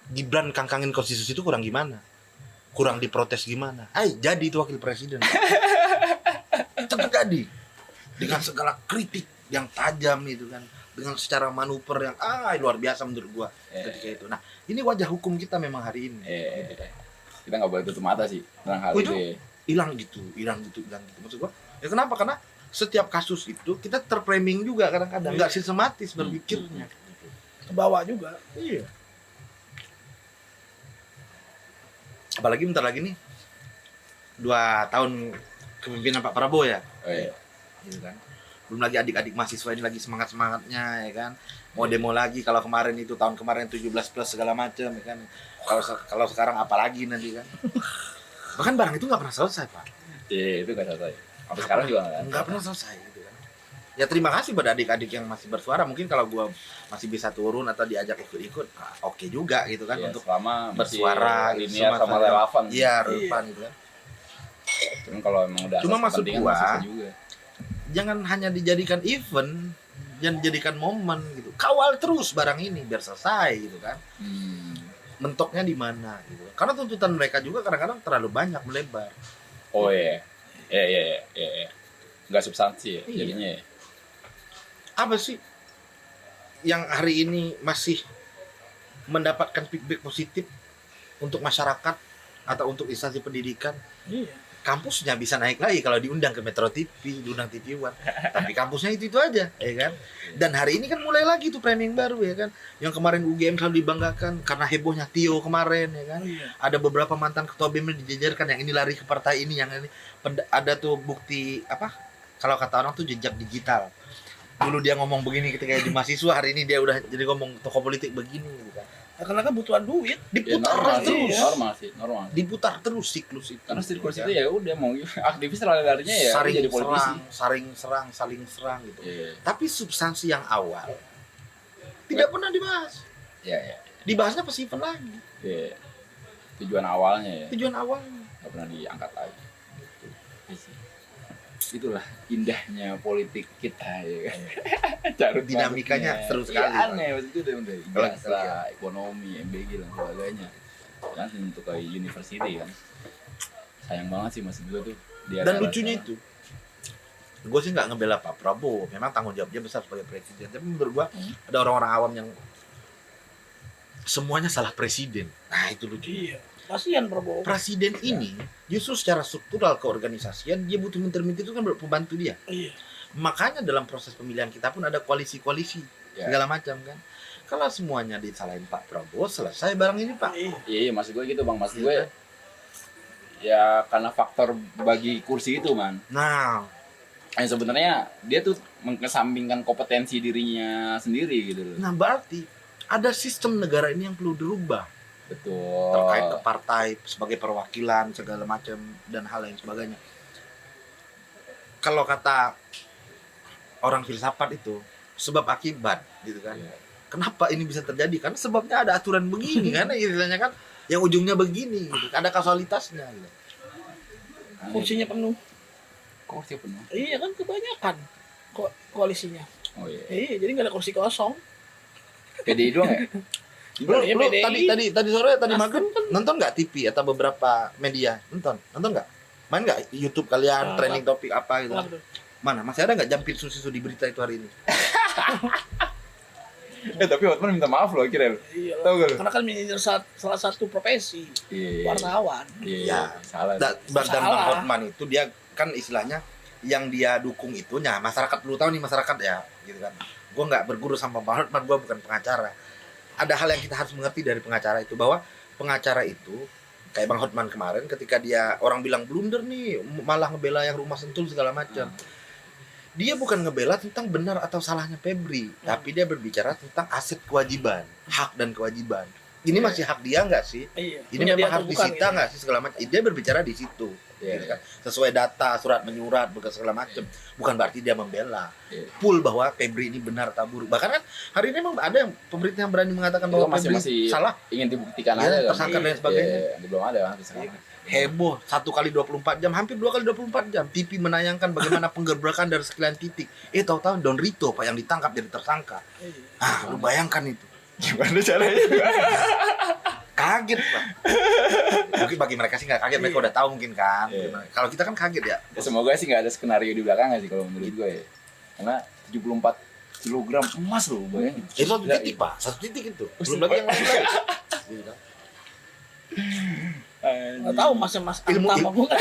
Gibran kangkangin konstitusi itu kurang gimana? Kurang diprotes gimana? Jadi itu wakil presiden. Tetap jadi dengan segala kritik yang tajam itu kan, dengan secara manuver yang luar biasa menurut gua ketika itu. Nah, ini wajah hukum kita memang hari ini. Gitu kan.
Kita nggak boleh tutup mata sih tentang hal
Itu
itu. Ya.
hilang gitu. Maksud gua, ya kenapa? Karena setiap kasus itu kita terframing juga kadang-kadang, nggak sistematis berpikirnya.
Ke bawah juga.
Iya. Apalagi bentar lagi nih 2 tahun kepemimpinan Pak Prabowo ya.
Oh, iya.
Gitu kan. Belum lagi adik-adik mahasiswa ini lagi semangat-semangatnya ya kan. Mau demo lagi, kalau kemarin itu tahun kemarin 17 plus segala macam ya kan. Kalau sekarang apalagi nanti kan. Bahkan barang itu nggak pernah selesai, Pak.
Iya, itu nggak selesai. Sampai sekarang juga
Nggak pernah selesai gitu kan. Ya terima kasih pada adik-adik yang masih bersuara. Mungkin kalau gua masih bisa turun atau diajak ikut-ikut, oke juga gitu kan,
Iya,
untuk
selama
bersuara
linear
gitu,
sama relevan.
Iya, relevan gitu kan.
Cuman kalau emang udah
Cuma
asas
maksud
kepentingan
gua,
masih susah juga.
Jangan hanya dijadikan event, jangan dijadikan momen gitu. Kawal terus barang ini biar selesai gitu kan. Mentoknya di mana gitu. Karena tuntutan mereka juga kadang-kadang terlalu banyak, melebar.
Oh iya. Iya. Nggak substansi ya
Iya.
jadinya ya.
Apa sih yang hari ini masih mendapatkan feedback positif untuk masyarakat atau untuk instansi pendidikan?
Iya.
Kampusnya bisa naik lagi kalau diundang ke Metro TV, diundang TV One. Tapi kampusnya itu aja, ya kan? Dan hari ini kan mulai lagi tuh framing baru ya kan. Yang kemarin UGM selalu dibanggakan karena hebohnya Tio kemarin ya kan.
Iya.
Ada beberapa mantan ketua BEM yang dijejerkan, yang ini lari ke partai ini, yang ini ada tuh bukti apa? Kalau kata orang tuh jejak digital. Dulu dia ngomong begini ketika di mahasiswa, hari ini dia udah jadi ngomong tokoh politik begini gitu kan.
Ya, karena kan butuhan duit.
Ya,
Diputar
normal sih,
terus.
normal.
Diputar terus siklus itu.
Karena siklus
Ya
itu ya udah mau aktivis larinya ya
saring
jadi politisi.
serang, saling serang gitu.
Iya.
Tapi substansi yang awal tidak pernah dibahas.
Iya.
Dibahasnya pas event lagi.
Iya. Tujuan awalnya ya
Tujuan awalnya.
nggak pernah diangkat lagi. Iya sih. Itulah indahnya politik kita ya kan. Carut
Dinamikanya
marutnya.
seru sekali,
Iya, aneh maksudnya itu udah
Kalau
biasa ekonomi, MBG dan sebagainya. Kan untuk ke university kan. Sayang banget sih maksud gue tuh dia.
Dan lucunya itu, gue sih nggak ngebela Pak Prabowo. Memang tanggung jawabnya besar sebagai presiden. Tapi menurut gue ada orang-orang awam yang semuanya salah presiden. Nah itu lucu.
Iya. Kasihan Prabowo.
Presiden ini justru secara struktural keorganisasian dia butuh menteri-menteri itu kan pembantu dia.
Iya.
Makanya dalam proses pemilihan kita pun ada koalisi-koalisi
Ya.
segala macam kan. Kalau semuanya disalahin Pak Prabowo, selesai barang ini Pak.
Iya.
Iya, maksud gue gitu bang. Maksud gue ya karena faktor bagi kursi itu man.
Nah,
Yang sebenarnya dia tuh mengesampingkan kompetensi dirinya sendiri gitu loh.
nah berarti ada sistem negara ini yang perlu dirubah
Betul.
terkait ke partai sebagai perwakilan segala macam dan hal lain sebagainya. Kalau kata orang filsafat itu sebab akibat gitu kan.
Iya.
Kenapa ini bisa terjadi? Karena sebabnya ada aturan begini kan istilahnya kan, yang ujungnya begini gitu. Ada kausalitasnya gitu.
kursinya penuh.
Kok sih penuh?
Iya kan kebanyakan koalisinya.
Oh iya.
Iya, jadi nggak ada kursi kosong.
PDI doang ya?
Lu,
Iya,
lu
PDI.
tadi sore tadi
Nasdem
malam nonton nggak TV atau beberapa media? Nonton nggak? Main nggak YouTube kalian
Nggak.
trending topik apa gitu?
Waduh.
Mana? Masih ada nggak jampit susu di berita itu hari ini?
Tapi Hotman minta maaf loh akhirnya.
Iya.
Tahu gak lu?
Karena kan menyindir salah satu profesi
Iya.
wartawan.
Iya. Salah.
Dan Bang
Salah.
Hotman itu dia kan istilahnya yang dia dukung itunya masyarakat perlu tahu nih masyarakat ya gitu kan. Gue nggak berguru sama Bang Hotman, gue bukan pengacara. Ada hal yang kita harus mengerti dari pengacara itu bahwa pengacara itu kayak Bang Hotman kemarin ketika dia orang bilang blunder nih malah ngebela yang rumah Sentul segala macam. Dia bukan ngebela tentang benar atau salahnya Febri, tapi dia berbicara tentang aset kewajiban, hak dan kewajiban. Ini masih hak dia nggak sih?
Iya.
Ini
Punya dia
memang
atau
harus
bukan,
disita
gitu.
nggak sih segala macam? Dia berbicara di situ,
Iya,
gitu kan? Sesuai data, surat menyurat, bukan segala macam. Bukan berarti dia membela.
Iya.
Full bahwa Febri ini benar atau buruk. Bahkan kan hari ini memang ada yang pemerintah yang berani mengatakan
Itu
bahwa
masih-
Febri
masih-
salah.
Ingin dibuktikan
Iya,
aja kan.
tersangka dan sebagainya.
Iya, belum ada kan sekarang.
Heboh 1 kali 24 jam, hampir 2 kali 24 jam. TV menayangkan bagaimana penggerbekan dari sekian titik. Tahu-tahu Don Rito Pak yang ditangkap jadi tersangka.
Iya.
Lu bayangkan itu.
Gimana caranya?
Kaget Pak. Mungkin bagi mereka sih nggak kaget, mereka
Iya.
udah tahu mungkin kan.
Iya.
Kalau kita kan kaget ya.
Ya, semoga sih nggak ada skenario di belakangnya sih kalau menurut gue ya. Karena 74 kilogram emas loh bayangin.
Itu satu
Gila,
titik Pak, satu titik itu.
Oh,
Belum lagi yang lain. Gitu kan.
Nggak tahu Mas
Ilmu-
Antam apa enggak.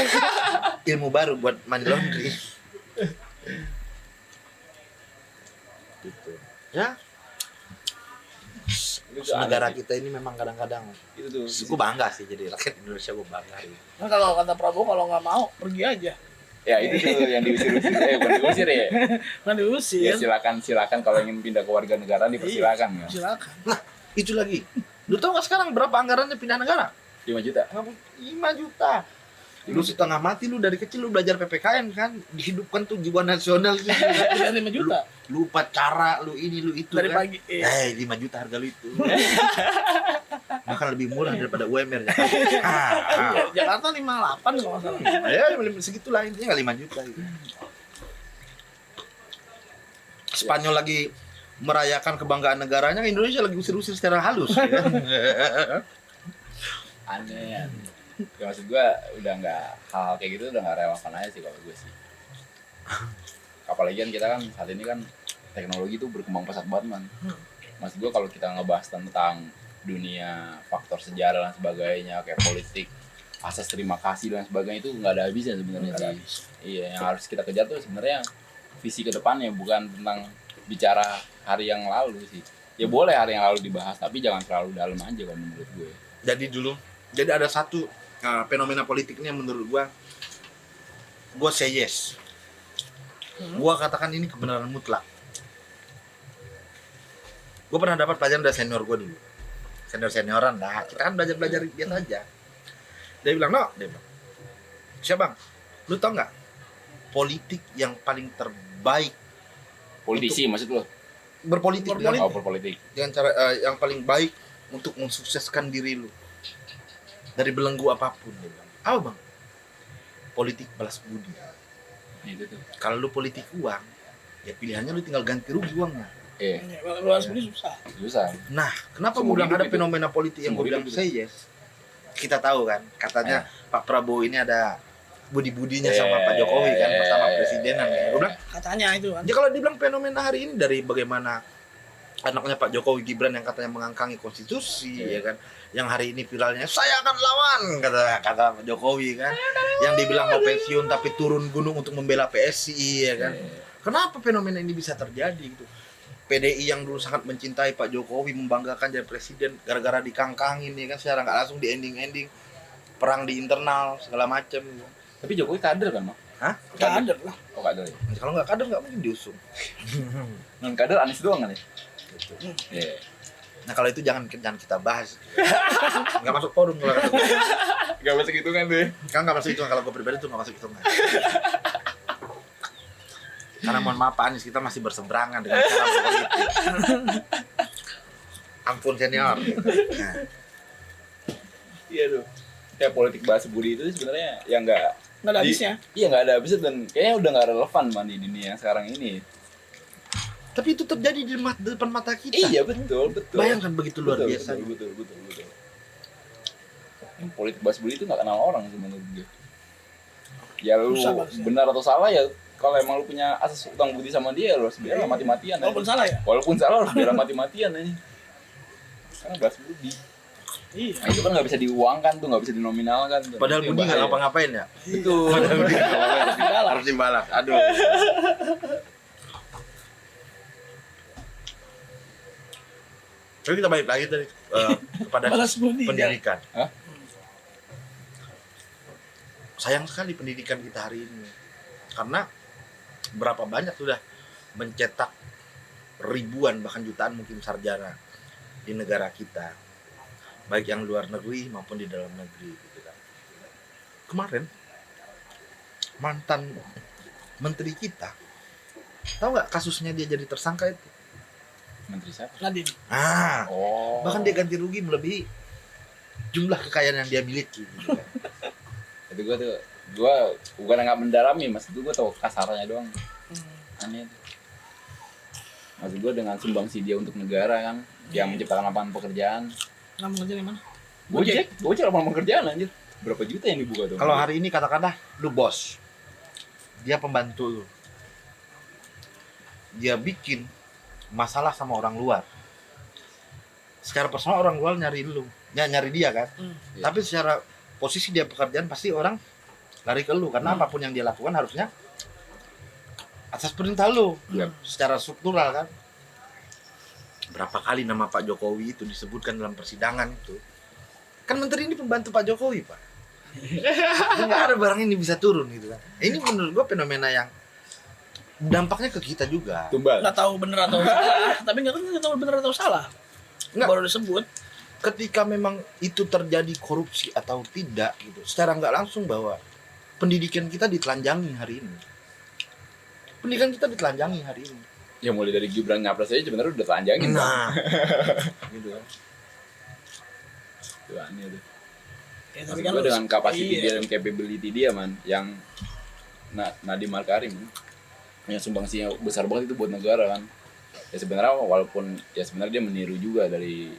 Ilmu baru buat money laundry. Gitu. Ya,
Itu
negara
aneh sih.
kita ini memang kadang-kadang
Itu tuh.
gue bangga sih jadi rakyat Indonesia, gue bangga gitu.
Nah, kalau kata Prabowo kalau nggak mau pergi aja.
Ya itu tuh yang diusir-usir. Bukan diusir ya.
Kan diusir.
Ya silakan kalau ingin pindah ke warga negara dipersilakan ya.
Silakan.
Nah, itu lagi. Lu tau gak sekarang berapa anggarannya pindah negara?
5 juta.
5 juta. Lu setengah mati lu dari kecil lu belajar PPKN kan, dihidupkan tuh jiwa nasional sih.
Udah 5 juta.
Lu upacara, lu ini, lu itu
Dari
kan.
pagi.
5 juta harga lu itu. Bahkan lebih murah daripada UMR ya.
Jakarta 58 kalau nggak salah.
Ya, segitulah intinya nggak 5 juta gitu. Spanyol lagi merayakan kebanggaan negaranya, Indonesia lagi usir-usir secara halus. Ya.
Aneh. Ya maksud gue udah nggak hal kayak gitu udah nggak relevan aja sih kalau gue sih. Apalagi kan kita kan saat ini kan teknologi tuh berkembang pesat banget man. Maksud gue kalau kita ngebahas tentang dunia faktor sejarah dan sebagainya kayak politik asas terima kasih dan sebagainya itu nggak ada habisnya sebenarnya
Nggak ada
sih. Iya yang harus kita kejar tuh sebenarnya visi ke depannya bukan tentang bicara hari yang lalu sih. Ya boleh hari yang lalu dibahas tapi jangan terlalu dalam aja kalau menurut gue.
Jadi ada satu fenomena politiknya menurut gua say yes. Gua katakan ini kebenaran mutlak. Gua pernah dapat pelajaran dari senior gua dulu. Senioran lah. Kita kan belajar biasa aja. Dia bilang, dia bilang, siapa bang? Lu tau nggak politik yang paling terbaik
Politisi maksud lo?
berpolitik dengan,
Oh, berpolitik.
dengan cara yang paling baik untuk mensukseskan diri lu dari belenggu apapun? Dia bilang, apa bang? Politik balas budi.
Itu tuh.
Kalau lu politik uang, ya pilihannya lu tinggal ganti rugi uangnya.
Iya,
Luas beli susah.
susah.
Nah, kenapa
Seumur
gue bilang
hidup
ada
itu.
fenomena politik yang gue
Seumur
bilang
hidup
say yes? Kita tahu kan, katanya Pak Prabowo ini ada budi-budinya
Iya,
sama Pak Jokowi kan,
iya,
pertama
iya,
presidenan kan. Gue bilang,
Katanya itu kan.
ya kalau dibilang fenomena hari ini dari bagaimana anaknya Pak Jokowi Gibran yang katanya mengangkangi konstitusi,
Iya.
ya kan, yang hari ini viralnya saya akan lawan kata Pak Jokowi kan, yang dibilang mau pensiun tapi turun gunung untuk membela PSI, ya kan. Kenapa fenomena ini bisa terjadi gitu? PDI yang dulu sangat mencintai Pak Jokowi, membanggakan jadi presiden, gara-gara dikangkangin ya kan, secara nggak langsung di ending perang di internal segala macam.
Tapi Jokowi kader kan, Mak?
Hah?
Kader lah.
Oh, kader ya.
Kalau nggak kader nggak mungkin diusung.
Non kader Anies doang kan ya?
Gitu.
Iya.
Nah kalau itu jangan kita bahas. Nggak masuk forum kalau kata gue.
Gak masuk hitungan deh.
Kan nggak masuk hitungan, kalau gue pribadi tuh nggak masuk hitungan. Karena mohon maaf Pak Anies, kita masih berseberangan dengan cara berpolitik. Ampun senior. Nah,
Iya tuh. kayak politik bahasa budi itu sebenarnya yang nggak
ada habisnya.
Iya nggak ada habisnya dan kayaknya udah nggak relevan man di dunia sekarang ini.
Tapi itu terjadi di depan mata kita.
Iya betul.
Bayangkan begitu luar
betul,
biasa.
Betul. Yang politik bahasa budi itu nggak kenal orang sih menurut gue. Ya lu benar atau salah ya kalau emang lu punya asas utang budi sama dia lu harus bela mati-matian.
Walaupun salah ya.
Walaupun salah lu harus bela mati-matian aja. Karena bahasa budi.
Iya.
Nah, itu kan nggak bisa diuangkan tuh, nggak bisa dinominalkan. Tuh.
Padahal
Itu
Budi nggak
bahaya.
ngapa-ngapain ya.
Betul.
Padahal Budi nggak ngapa-ngapain. Harus dibalas. Aduh. Tapi kita balik lagi tadi kepada
Balas budi,
pendidikan.
Hah?
Sayang sekali pendidikan kita hari ini. Karena berapa banyak sudah mencetak ribuan bahkan jutaan mungkin sarjana di negara kita. Baik yang luar negeri maupun di dalam negeri gitu kan. Kemarin mantan menteri kita tahu nggak kasusnya dia jadi tersangka itu?
Menteri siapa?
Nadine.
Oh.
Bahkan dia ganti rugi melebihi jumlah kekayaan yang dia miliki gitu kan.
Itu gue bukan nggak mendalami, maksud gue tau kasarnya doang. Aneh. Maksud gue dengan sumbangsi dia untuk negara kan, yang menciptakan lapangan pekerjaan.
Kamu kerja di mana?
Gojek lapangan pekerjaan anjir. Berapa juta yang dibuka tuh?
Kalau hari ini katakanlah lu bos, dia pembantu lu, dia bikin masalah sama orang luar. Secara personal orang luar nyari lu, nyari dia kan.
Iya.
Tapi secara posisi dia pekerjaan pasti orang lari ke lu karena apapun yang dia lakukan harusnya atas perintah lu. Secara struktural kan. Berapa kali nama Pak Jokowi itu disebutkan dalam persidangan itu. Kan menteri ini pembantu Pak Jokowi, Pak. Nggak ada barang ini bisa turun gitu kan. Ini menurut gua fenomena yang dampaknya ke kita juga.
Tumbal.
Nggak tahu bener atau salah, tapi nggak tahu bener atau salah.
Nggak.
Baru disebut.
Ketika memang itu terjadi korupsi atau tidak gitu, secara nggak langsung bahwa pendidikan kita ditelanjangi hari ini. Pendidikan kita ditelanjangi hari ini.
Ya mulai dari Gibran nyapres aja sebenarnya udah telanjangin.
Nah,
Gitu kan. Itu aneh tuh.
Ya,
Tapi
tapi kan
dengan capacity
iya.
dia dan capability dia man, yang Nadiem Makarim yang sumbangsinya besar banget itu buat negara kan. Ya sebenarnya walaupun ya sebenarnya dia meniru juga dari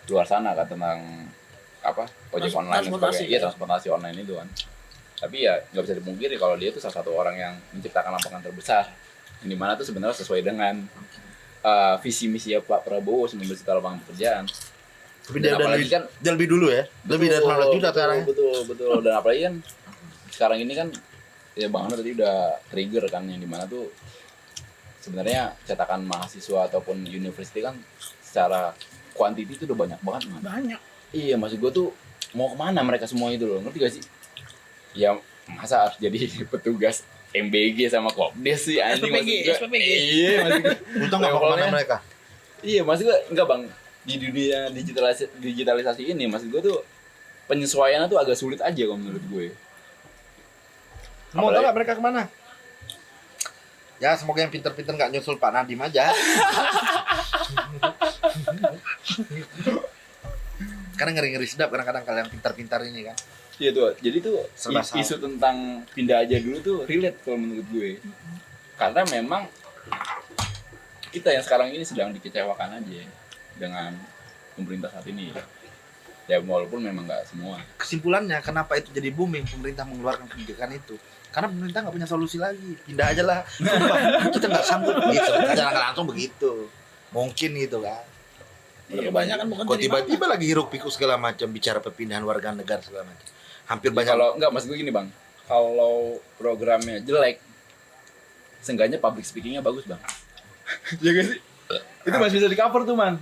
luar sana kan tentang apa ojek online dan
transportasi.
sebagainya. Iya transportasi online itu kan. Tapi ya nggak bisa dipungkiri kalau dia tuh salah satu orang yang menciptakan lapangan terbesar. Yang dimana tuh sebenarnya sesuai dengan visi misi Pak Prabowo 19 juta lapangan pekerjaan.
tapi
Dan
dia
apalagi kan
dia lebih dulu ya, lebih dari 19 juta sekarang.
Betul. Dan apalagi kan sekarang ini kan ya Bang Ano tadi udah trigger kan yang dimana tuh sebenarnya cetakan mahasiswa ataupun university kan secara kuantiti itu udah banyak banget man.
Banyak.
Iya maksud gue tuh mau kemana mereka semua itu loh, ngerti gak sih? Ya masa harus jadi petugas MBG sama Kopdes sih anjing
SPPG.
Iya maksud gue.
Untung nggak mau kemana mereka.
Iya maksud gue enggak Bang, di dunia digitalisasi ini maksud gue tuh penyesuaiannya tuh agak sulit aja kalau menurut gue.
Mau tahu nggak mereka kemana? Ya semoga yang pinter-pinter nggak nyusul Pak Nadiem aja. Karena ngeri-ngeri sedap kadang-kadang kalau yang pintar-pintar ini kan.
Iya tuh, jadi tuh
Serba
isu tentang pindah aja dulu tuh relate kalau menurut gue. Karena memang kita yang sekarang ini sedang dikecewakan aja dengan pemerintah saat ini. Ya walaupun memang nggak semua.
Kesimpulannya kenapa itu jadi booming pemerintah mengeluarkan kebijakan itu? Karena pemerintah nggak punya solusi lagi. Pindah aja lah. Sumpah, kita nggak sanggup gitu. Secara nggak langsung begitu. Mungkin gitu kan.
Iya, banyak kan bukan
Kok
jadi
tiba-tiba lagi hiruk pikuk segala macam bicara perpindahan warga negara segala macam. Hampir
Ya,
banyak.
kalau nggak maksud gue gini Bang, kalau programnya jelek, seenggaknya public speakingnya bagus Bang. Ya gak sih? Itu masih bisa di cover tuh man.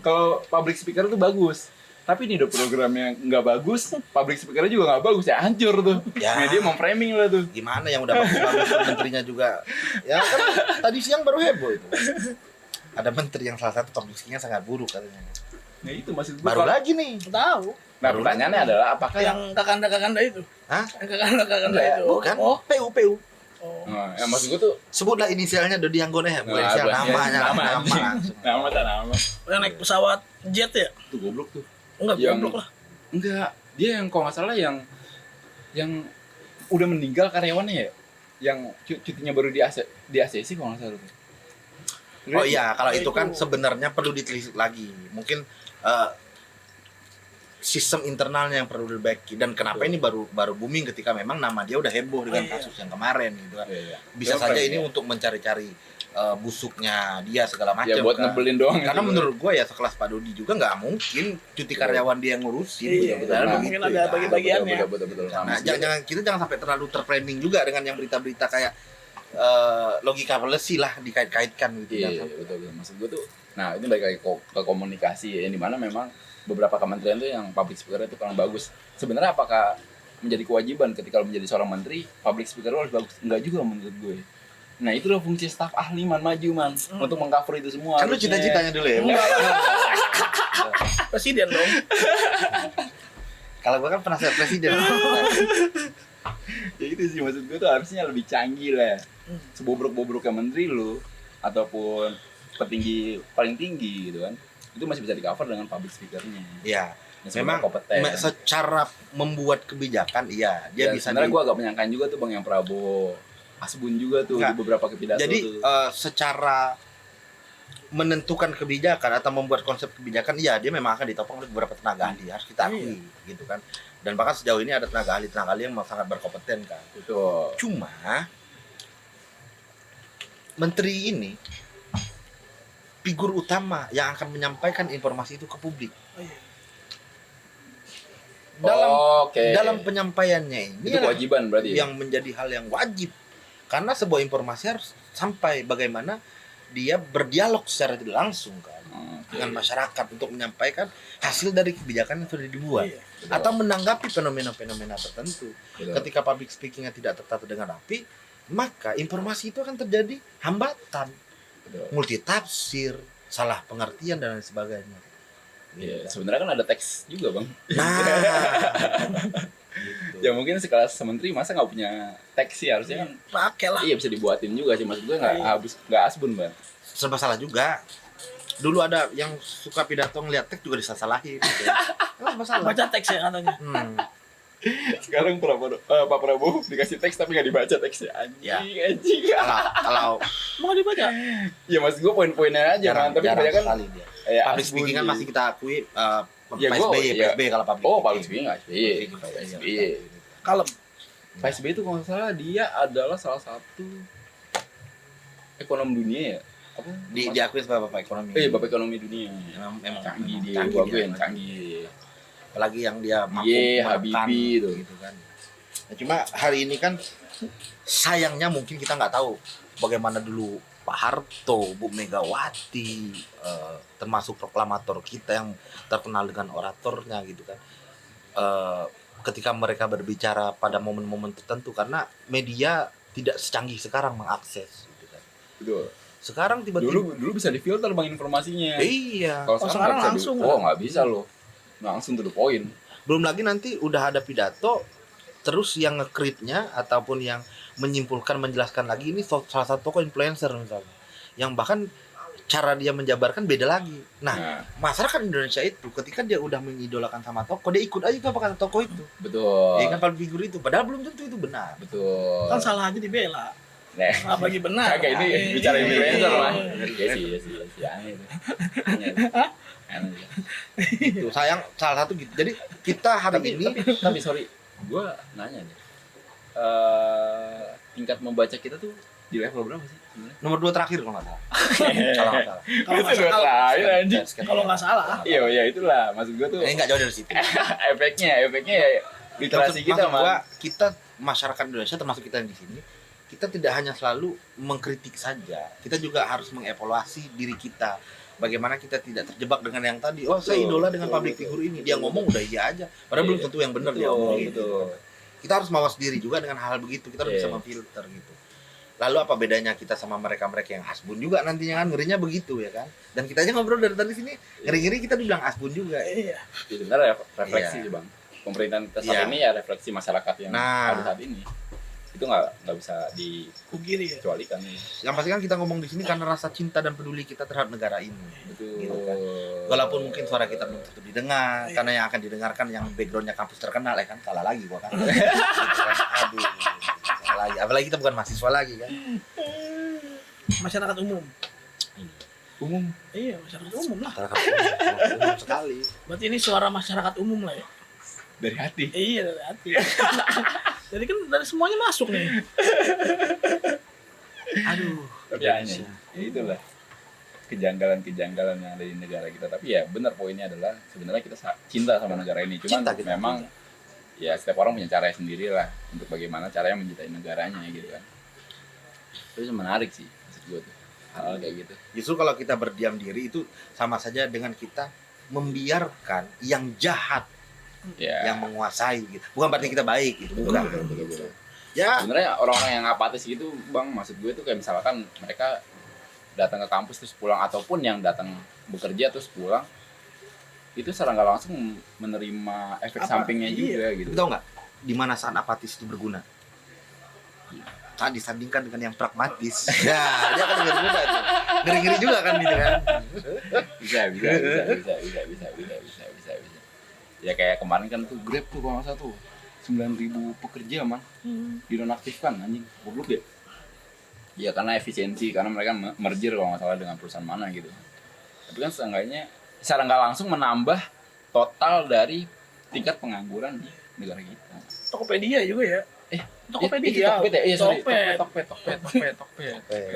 Kalau public speaker tuh bagus. Tapi ini udah programnya nggak bagus, public speakernya juga nggak bagus, ya hancur tuh.
Ya.
Media mau framing lah tuh.
Gimana yang udah bagus menterinya juga. Ya kan tadi siang baru heboh itu. Ada menteri yang salah satu public speaking-nya sangat buruk katanya.
Nah itu maksud gue.
Baru lagi nih.
tahu.
Nah pertanyaannya adalah apakah yang
Yang kakanda itu.
Hah?
Yang kakanda
Enggak,
itu.
Bukan.
Oh.
PU.
Oh.
Nah, yang maksud gue tuh
Sebutlah inisialnya Dodi Anggono ya. Bukan inisial namanya.
nama anjing.
langsung.
Nama.
Yang naik pesawat jet ya?
Tuh goblok tuh.
Enggak
Yang-
goblok lah.
Enggak, Dia yang kalau nggak salah yang udah meninggal karyawannya ya, yang cutinya baru di ACC kalau nggak salah tuh.
Oh iya, kalau itu kan sebenarnya perlu ditelisik lagi. Mungkin sistem internalnya yang perlu diperbaiki, dan kenapa ini baru booming ketika memang nama dia udah heboh dengan kasus yang kemarin gitu kan. Bisa saja ini untuk mencari-cari busuknya dia segala macam.
Ya buat
kan.
nebelin doang.
Karena
gitu.
menurut gua ya sekelas Pak Dodi juga nggak mungkin cuti karyawan dia yang ngurusin.
Iya,
mungkin
ada bagi-bagiannya.
Betul.
Nah, kita jangan sampai terlalu terframing juga dengan yang berita-berita kayak logika fallacy lah dikait-kaitkan gitu.
Iya, betul. Maksud gue tuh, nah ini balik lagi ke komunikasi ya, yang dimana memang beberapa kementerian tuh yang public speaker itu kurang bagus. Sebenarnya apakah menjadi kewajiban ketika lo menjadi seorang menteri, public speaker lo harus bagus? Enggak juga menurut gue. Nah itu loh fungsi staf ahli maju untuk mengcover itu semua.
Kan lu cita-citanya dulu ya?
Presiden dong.
Kalau gua kan penasihat presiden.
Ya itu sih, maksud gue tuh harusnya lebih canggih lah. Sebobrok-bobroknya menteri lo ataupun petinggi paling tinggi gitu kan, itu masih bisa di cover dengan public speakernya.
Iya.
Memang kompeten.
Secara membuat kebijakan, iya dia bisa.
Sebenarnya gue agak menyangkain juga tuh bang yang Prabowo Asbun juga tuh di beberapa pidato.
Jadi
tuh.
Secara menentukan kebijakan atau membuat konsep kebijakan, iya dia memang akan ditopang oleh beberapa tenaga ahli, harus kita akui gitu kan. Dan bahkan sejauh ini ada tenaga ahli yang sangat berkompeten kan.
Betul.
Cuma menteri ini figur utama yang akan menyampaikan informasi itu ke publik. Dalam penyampaiannya ini
itu kewajiban berarti
yang menjadi hal yang wajib, karena sebuah informasi harus sampai bagaimana dia berdialog secara tidak langsung kan dengan masyarakat untuk menyampaikan hasil dari kebijakan yang sudah dibuat atau menanggapi fenomena-fenomena tertentu. Ketika public speakingnya tidak tertata dengan rapi, maka informasi itu akan terjadi hambatan, multitafsir, salah pengertian dan lain sebagainya.
Iya, sebenarnya kan ada teks juga bang.
Nah,
gitu. Ya mungkin sekelas menteri masa nggak punya teks sih, harusnya kan
pakai lah.
Iya bisa dibuatin juga sih, maksud gue nggak asbun bang.
serba salah juga. Dulu ada yang suka pidato ngeliat teks juga disalah-salahin. Gitu. Masalah.
Baca teks ya katanya.
Sekarang Pak Prabowo dikasih teks tapi nggak dibaca teksnya, anjing.
Kalau
mau dibaca?
Ya maksud gue poin-poinnya aja kan, tapi kebanyakan
sekali dia. Public speaking kan masih kita akui PSBY kalau public.
Oh, public speaking nggak SBY.
Kalem.
Pak SBY itu kalau nggak salah dia adalah salah satu ekonom dunia ya. Apa?
Diakui sebagai bapak ekonomi.
Bapak ekonomi dunia.
Emang
canggih dia, canggih.
Apalagi yang dia mampu
Habibie
gitu kan. Nah, cuma hari ini kan sayangnya mungkin kita nggak tahu bagaimana dulu Pak Harto, Bu Megawati, termasuk proklamator kita yang terkenal dengan oratornya gitu kan. Ketika mereka berbicara pada momen-momen tertentu, karena media tidak secanggih sekarang mengakses gitu kan.
Betul.
Sekarang tiba-tiba
dulu bisa difilter bang informasinya.
Iya.
Kalau sekarang
langsung.
Nggak bisa loh. Langsung to the point.
Belum lagi nanti udah ada pidato, terus yang nge-create-nya ataupun yang menyimpulkan, menjelaskan lagi, ini salah satu tokoh influencer misalnya, yang bahkan cara dia menjabarkan beda lagi. Nah, masyarakat Indonesia itu ketika dia udah mengidolakan sama tokoh, dia ikut aja itu apa kata tokoh itu.
Betul.
Ya kan, public figure itu, padahal belum tentu itu benar.
Betul.
Kan salah aja dibela.
Nah,
bagi benar.
Kayak ini bicara influencer lah. Iya sih. Aneh itu.
Itu sayang salah satu gitu. Jadi kita hari ini
tapi sorry, gue nanya deh. Tingkat membaca kita tuh di level berapa sih sebenarnya?
nomor 2 terakhir kalau nggak salah.
Kalau nggak salah.
Iya itulah maksud gue tuh.
Nggak jauh dari situ.
efeknya ya literasi kita mah.
Kita masyarakat Indonesia termasuk kita yang di sini, kita tidak hanya selalu mengkritik saja, kita juga harus mengevaluasi diri kita. Bagaimana kita tidak terjebak dengan yang tadi, saya idola dengan public figure ini, dia ngomong udah iya aja, padahal belum tentu yang benar dia ngomong gitu. Kita harus mawas diri juga dengan hal begitu, kita harus bisa memfilter gitu. Lalu apa bedanya kita sama mereka-mereka yang asbun juga nantinya, kan ngerinya begitu ya kan. Dan kita aja ngobrol dari tadi sini, ngeri-ngeri kita dibilang asbun juga.
Iya.
Sebenarnya refleksi sih bang. Pemerintahan kita saat ini ya refleksi masyarakat yang ada saat ini. Itu nggak bisa
Kugiri ya.
dikecualikan nih.
Yang pasti kan kita ngomong di sini karena rasa cinta dan peduli kita terhadap negara ini.
Betul.
Gitu kan. Walaupun mungkin suara kita belum tentu didengar,
Iya.
karena yang akan didengarkan yang backgroundnya kampus terkenal ya kan, kalah lagi gua kan. Gitu kan. Aduh, salah lagi. Apalagi kita bukan mahasiswa lagi kan.
Masyarakat umum.
Umum.
Iya, masyarakat umum lah.
Masyarakat umum sekali.
Berarti ini suara masyarakat umum lah ya.
Dari hati.
Iya, dari hati. Jadi kan dari semuanya masuk nih.
Aduh,
Tapi ya itulah kejanggalan-kejanggalan yang ada di negara kita. Tapi ya benar poinnya adalah sebenarnya kita cinta sama negara ini. Cuman
Cinta kita,
memang ya setiap orang punya caranya sendiri lah untuk bagaimana caranya mencintai negaranya gitu kan. Itu menarik sih maksud gue tuh hal kayak gitu.
Justru kalau kita berdiam diri itu sama saja dengan kita membiarkan yang jahat
Ya.
yang menguasai gitu. Bukan berarti kita baik gitu.
Betul,
Bukan.
betul, betul.
Ya,
Sebenarnya orang-orang yang apatis gitu, Bang, maksud gue tuh kayak misalkan mereka datang ke kampus terus pulang ataupun yang datang bekerja terus pulang itu secara nggak langsung menerima efek
Apa?
sampingnya
Iya.
juga gitu.
tahu nggak di mana saat apatis itu berguna? Saat disandingkan dengan yang pragmatis. Ya, dia akan lebih berguna tuh. Ngeri-ngeri juga kan gitu kan.
Bisa. Ya kayak kemarin kan tuh Grab tuh kalau nggak salah tuh 9.000 pekerja man dinonaktifkan anjing goblok ya. Ya karena efisiensi karena mereka merger kalau nggak salah dengan perusahaan mana gitu. Tapi kan seenggaknya secara nggak langsung menambah total dari tingkat pengangguran di negara kita.
Tokopedia juga ya. Tokopedia.
Tokped ya? Iya, sorry.
Tokped.
Tokped.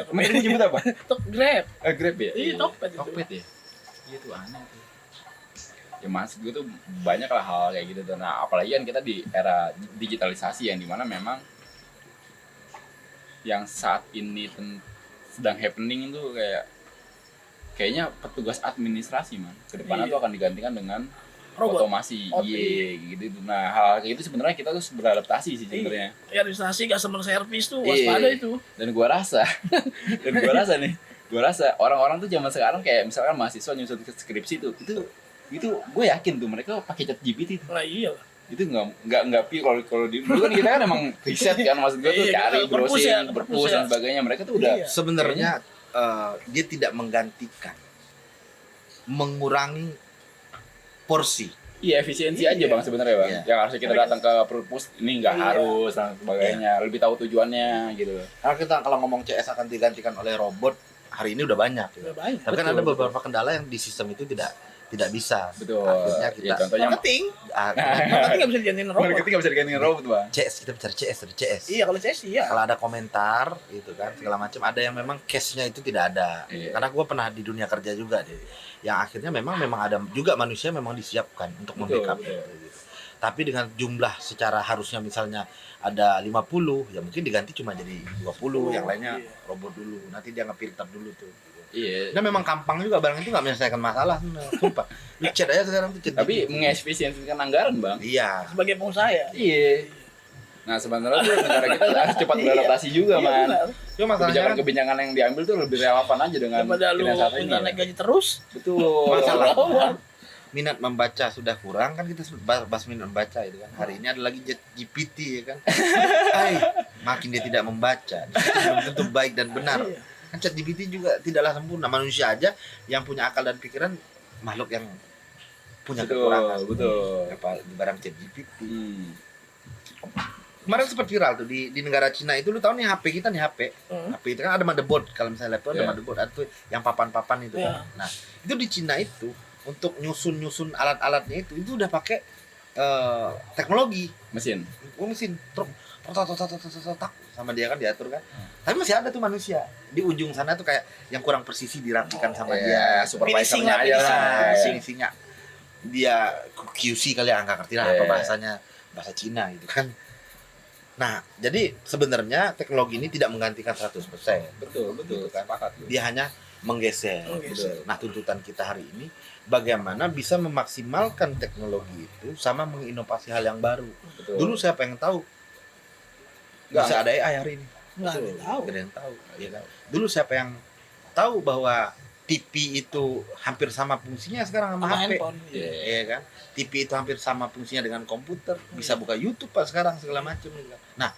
Kemarin gue nyebut apa?
Grab.
Grab ya?
Iya, Tokped itu.
Tokped ya? Iya tuh aneh tuh. Ya maksud gue tuh banyak lah hal kayak gitu tuh. Nah apalagi kan kita di era digitalisasi yang dimana memang yang saat ini sedang happening itu kayaknya petugas administrasi man. Kedepannya
Iya.
tuh akan digantikan dengan
Robot.
otomasi.
Oh,
Iya gitu. Nah hal kayak itu sebenarnya kita tuh beradaptasi sih sebenarnya.
Ya, administrasi customer service tuh
Iya.
waspada itu.
Dan gua rasa orang-orang tuh zaman sekarang kayak misalkan mahasiswa nyusun skripsi tuh itu gue yakin tuh mereka pakai chat GPT tuh.
Nah, iya lah.
Itu nggak kalau di dulu kan kita kan emang riset kan maksud gue tuh
Iya,
cari
kita perpus ya,
browsing
perpus
berpus
ya.
dan sebagainya mereka tuh udah
Iya.
Sebenarnya dia tidak menggantikan, mengurangi porsi.
iya efisiensi
Iya.
aja bang sebenarnya bang.
Iya.
Yang harusnya kita datang ke perpus ini nggak
Iya.
harus dan sebagainya lebih tahu tujuannya gitu.
Karena kita kalau ngomong CS akan digantikan oleh robot, hari ini udah banyak. Gitu.
Udah banyak.
Tapi kan
Betul,
ada beberapa kendala yang di sistem itu tidak bisa.
Betul.
Akhirnya
Ya,
kita
contohnya
Marketing.
akhirnya
Marketing nggak bisa digantiin robot.
marketing nggak bisa digantiin robot bang.
CS, kita bicara CS dari CS.
Iya, kalau saya sih ya.
Kalau ada komentar gitu kan segala macam, ada yang memang case-nya itu tidak ada.
Iya.
Karena gue pernah di dunia kerja juga deh. Yang akhirnya memang ada juga manusia memang disiapkan untuk
Betul,
membackup
betul.
itu, gitu. Tapi dengan jumlah secara harusnya misalnya ada 50, ya mungkin diganti cuma jadi 20, yang lainnya
Iya.
robot dulu. Nanti dia nge-filter dulu tuh.
Iya.
Nah memang gampang juga, barang itu nggak menyelesaikan masalah, sumpah. Lu chat aja sekarang tuh chat.
Tapi
GPT.
mengefisiensikan anggaran bang.
Iya.
Sebagai pengusaha ya.
Iya. Nah sebenarnya tuh negara kita harus cepat beradaptasi juga
Iya,
man.
benar.
Cuma masalahnya kan
Kebijakan-kebijakan yang diambil tuh lebih relevan aja dengan
Daripada lu
dengan saat ini.
minta naik gaji terus.
Betul.
masalahnya minat membaca sudah kurang kan, kita bahas minat membaca itu kan. Hari ini ada lagi GPT ya kan. Hai, makin dia tidak membaca, belum tentu baik dan benar.
Iya.
Kan ChatGPT juga tidaklah sempurna. Manusia aja yang punya akal dan pikiran, makhluk yang punya
Betul,
kekurangan.
betul.
Apa di barang ChatGPT.
Hmm.
Kemarin sempat viral tuh di negara Cina itu, lu tahu nih HP kita nih HP. HP itu kan ada motherboard, kalau misalnya laptop ada
Iya.
motherboard, ada tuh yang papan-papan itu kan. Nah, itu di Cina itu untuk nyusun alat-alatnya itu udah pakai teknologi
Mesin.
mesin truk sama dia kan diatur kan. Tapi masih ada tuh manusia di ujung sana tuh kayak yang kurang presisi dirapikan sama dia,
supervisornya
Finishing
aja
lah,
lah.
finishingnya dia QC kali ya, nggak ngerti lah apa
Iya.
bahasanya, bahasa Cina gitu kan. Nah, jadi sebenarnya teknologi ini tidak menggantikan 100%.
Betul, betul.
Gitu kan.
Sepakat.
Dia hanya menggeser.
Menggeser.
Nah, tuntutan kita hari ini bagaimana bisa memaksimalkan teknologi itu sama menginovasi hal yang baru.
Betul.
Dulu saya pengen tahu
Nggak.
bisa ada AI hari ini.
Nggak ada
Betul.
yang tahu.
Nggak ada yang tahu. Ya kan? Dulu siapa yang tahu bahwa TV itu hampir sama fungsinya sekarang sama
Sama
HP.
handphone.
Iya.
Iya kan? TV itu hampir sama fungsinya dengan komputer, bisa buka YouTube Pak sekarang segala macam gitu. Nah,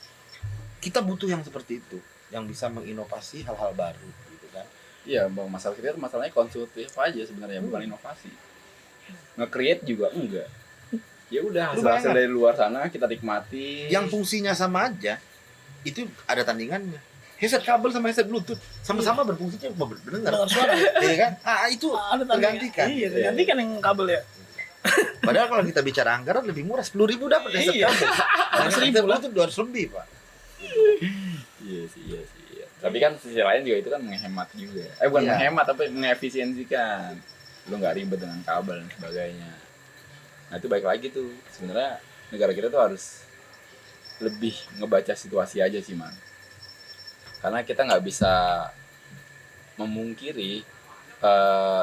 kita butuh yang seperti itu, yang bisa menginovasi hal-hal baru gitu kan.
Iya bang, masalahnya konsumtif aja sebenarnya, bukan inovasi. Nge-create juga enggak. Ya udah hasil dari luar sana kita nikmati.
Yang fungsinya sama aja, itu ada tandingannya. Headset kabel sama headset bluetooth sama-sama berfungsi benar.
Dengar suara.
Iya kan? itu
Ada
tergantikan.
Iya, tergantikan yang kabel ya.
Padahal kalau kita bicara anggaran lebih murah, 10.000 dapat headset
Iya.
kabel. Nah,
100.000 lah.
itu 200 lebih, Pak.
Iya sih. Tapi kan sisi lain juga itu kan menghemat juga. Bukan
Iya.
menghemat tapi mengefisiensikan. Lu nggak ribet dengan kabel dan sebagainya. Nah itu baik lagi tuh. Sebenarnya negara kita tuh harus lebih ngebaca situasi aja sih man. Karena kita nggak bisa memungkiri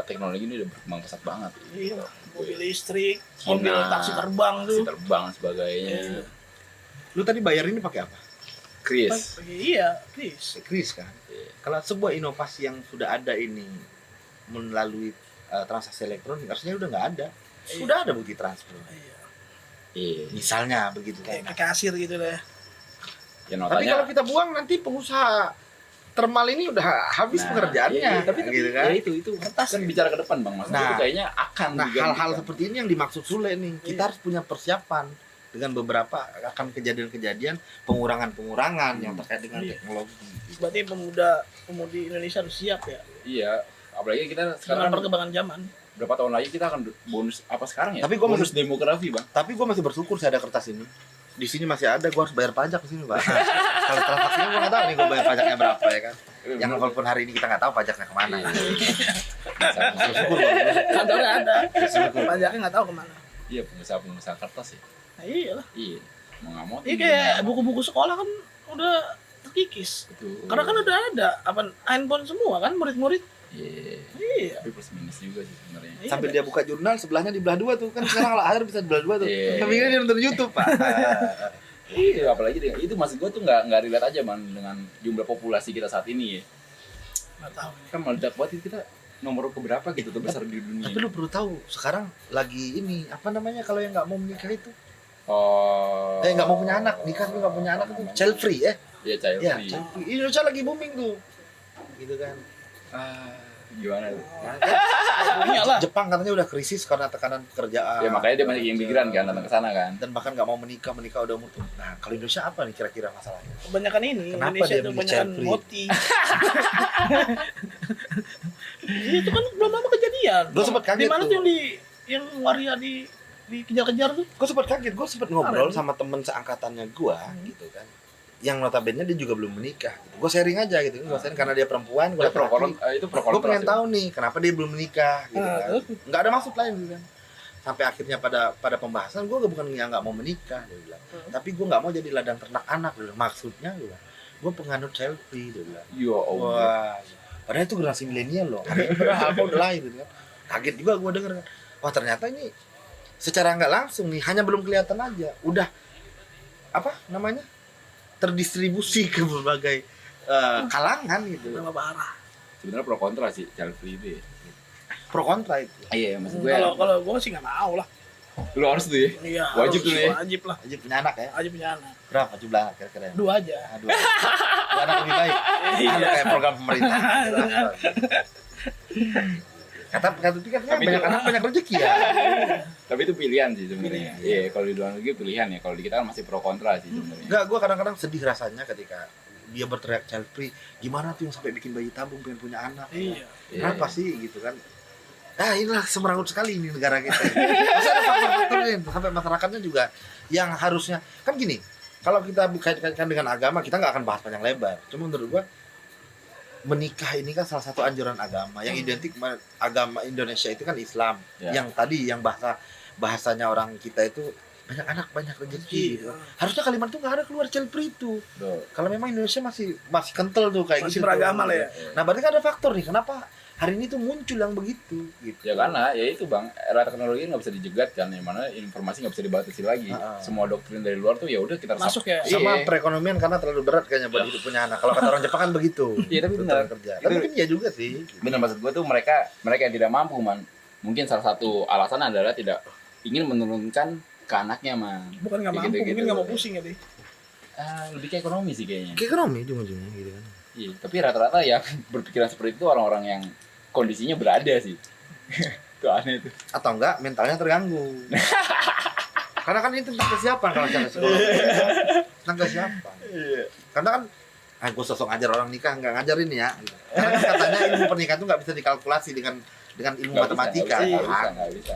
teknologi ini udah berkembang pesat banget.
Iya, mobil listrik,
Cina,
mobil taksi terbang tuh.
taksi terbang dan sebagainya.
Iya.
Lu tadi bayar ini pakai apa?
Kris.
Iya, Chris.
Kris kan.
Iya.
Kalau sebuah inovasi yang sudah ada ini melalui transaksi elektronik, harusnya udah nggak ada.
Iya.
Udah ada bukti transfer.
Iya.
Iya.
Misalnya begitu
Kayak
kan.
kasir gitu deh.
Ya
Tapi
notanya.
kalau kita buang nanti pengusaha termal ini udah habis pekerjaannya,
iya, tapi
gitu kan.
ya itu
Kertas
kan bicara ke depan bang, maksudnya
Nah.
itu kayaknya akan
Nah, hal-hal
digantikan.
seperti ini yang dimaksud Sule nih. Kita
Iya.
harus punya persiapan dengan beberapa akan kejadian-kejadian pengurangan-pengurangan yang terkait dengan
Iya.
teknologi.
Berarti pemudi Indonesia harus siap ya.
Iya, apalagi kita
Dengan
sekarang
perkembangan zaman.
berapa tahun lagi kita akan bonus apa sekarang ya?
Tapi gua
bonus demografi bang.
Tapi gue masih bersyukur saya ada kertas ini. Di sini masih ada, gue harus bayar pajak di sini, Pak. Nah, kalau transaksinya gue nggak tahu nih gue bayar pajaknya berapa ya kan. Yang walaupun hari ini kita nggak tahu pajaknya kemana.
Iya.
Bersyukur gue.
Kantornya ada.
Bersyukur.
Pajaknya nggak tahu kemana.
Iya pengusaha kertas ya.
Nah, iyalah.
Iya. Mau nggak mau.
Ini kayak buku-buku sekolah kan udah terkikis.
Betul.
Karena kan udah ada handphone semua kan murid-murid.
Iya.
Iya.
Tapi plus minus juga sih sebenarnya.
Iya.
Sambil dia buka jurnal, sebelahnya dibelah dua tuh. Kan sekarang kalau akhir bisa dibelah dua tuh.
Iya.
Tapi dia nonton YouTube, Pak.
Iya, apalagi itu maksud gue tuh nggak relate aja man dengan jumlah populasi kita saat ini ya.
Nggak tahu.
Kan meledak banget kita nomor keberapa gitu terbesar di dunia.
Tapi lu perlu tahu, sekarang lagi ini, apa namanya kalau yang nggak mau menikah itu?
Oh.
Nggak mau punya anak, nikah tapi nggak punya anak itu child free
Iya, child
Ya,
free.
child free. Indonesia lagi booming tuh. Gitu kan.
Gimana tuh?
Punya lah.
Jepang katanya udah krisis karena tekanan pekerjaan.
Ya makanya dia banyak imigran kan datang ke sana kan.
Dan bahkan nggak mau menikah udah umur tuh. Nah, kalau Indonesia apa nih kira-kira masalahnya?
Kebanyakan ini
Kenapa
Indonesia
dia
itu
milih
kebanyakan
child free?
moti. Iya, itu kan belum lama kejadian.
Gua sempet kaget
Di mana
tuh.
tuh yang waria dikejar-kejar tuh?
Gue gue sempet ngobrol
Keren.
sama temen seangkatannya gue, gitu kan. Yang notabene dia juga belum menikah. Gue sharing aja gitu, gue sharing karena dia perempuan, gue
Itu pro
Gue
kontra.
pengen tahu nih kenapa dia belum menikah, gitu
Nah,
kan.
terus?
Nggak ada maksud lain gitu kan. Sampai akhirnya pada pembahasan gue bukan yang nggak mau menikah, dia bilang. Tapi gue nggak mau jadi ladang ternak anak, dia bilang. Maksudnya gue penganut child free, dia bilang.
Ya Allah.
Wah, padahal itu generasi milenial loh. Hari ini padahal Alfa udah lahir gitu kan. Kaget juga gue denger kan. Wah ternyata ini secara nggak langsung nih, hanya belum kelihatan aja. Udah apa namanya terdistribusi ke berbagai kalangan gitu.
Nama parah.
Sebenarnya pro kontra sih child free itu ya.
Pro kontra itu.
Iya, maksud gue.
Kalau gue sih nggak mau lah.
Lu harus tuh ya.
Iya.
Wajib
harus,
tuh ya.
Wajib lah.
Wajib punya anak ya.
Wajib punya anak.
Berapa jumlah anak kira-kira?
Dua aja.
Dua. Dua anak lebih baik.
Iya.
Ada kayak program pemerintah. Kata pikirnya
Tapi
banyak
itu-
anak banyak rezeki ya.
Tapi itu pilihan sih sebenarnya. Iya, kalau di luar negeri pilihan ya. Kalau di kita kan masih pro kontra sih sebenarnya.
Enggak, gue kadang-kadang sedih rasanya ketika dia berteriak child free. Gimana tuh yang sampai bikin bayi tabung pengen punya anak?
Iya.
Kenapa sih gitu kan? Inilah semerawut sekali ini negara kita. Masih ada faktor-faktor lain sampai masyarakatnya juga yang harusnya kan gini. Kalau kita kaitkan dengan agama kita nggak akan bahas panjang lebar. Cuma menurut gua menikah ini kan salah satu anjuran agama yang identik agama Indonesia itu kan Islam.
Ya.
Yang tadi yang bahasanya orang kita itu banyak anak banyak rezeki. Gitu. Harusnya kalimat itu nggak ada keluar child free itu.
Betul.
Kalau memang Indonesia masih kental tuh kayak
Masih
gitu.
beragama lah ya.
Nah, berarti kan ada faktor nih kenapa hari ini tuh muncul yang begitu gitu.
Ya karena ya itu bang, era teknologi nggak bisa dijegat kan, yang mana informasi nggak bisa dibatasi lagi. Semua doktrin dari luar tuh ya udah kita
Masuk ya.
Sama
Iya.
perekonomian karena terlalu berat kayaknya buat hidup punya anak. Kalau kata orang Jepang kan begitu.
Iya, tapi
Tuntutan
benar.
kerja.
Itu-
Tapi mungkin iya juga sih.
Bener, maksud gue tuh mereka yang tidak mampu man. Mungkin salah satu alasan adalah tidak ingin menurunkan ke anaknya man.
Bukan nggak
Kayak
mampu,
gitu-gitu.
mungkin nggak mau pusing ya deh.
Lebih ke ekonomi sih kayaknya.
Ke ekonomi ujung-ujungnya gitu kan.
Iya, tapi rata-rata yang berpikiran seperti itu orang-orang yang kondisinya berada sih. Itu aneh tuh.
Atau enggak mentalnya terganggu. Karena kan itu tentang kesiapan kalau secara sekolah. Tentang kesiapan.
Iya.
Karena kan gue sosok ngajar orang nikah, nggak ngajarin ya. Gitu. Karena kan katanya ilmu pernikahan itu nggak bisa dikalkulasi dengan ilmu matematika.
Nggak bisa.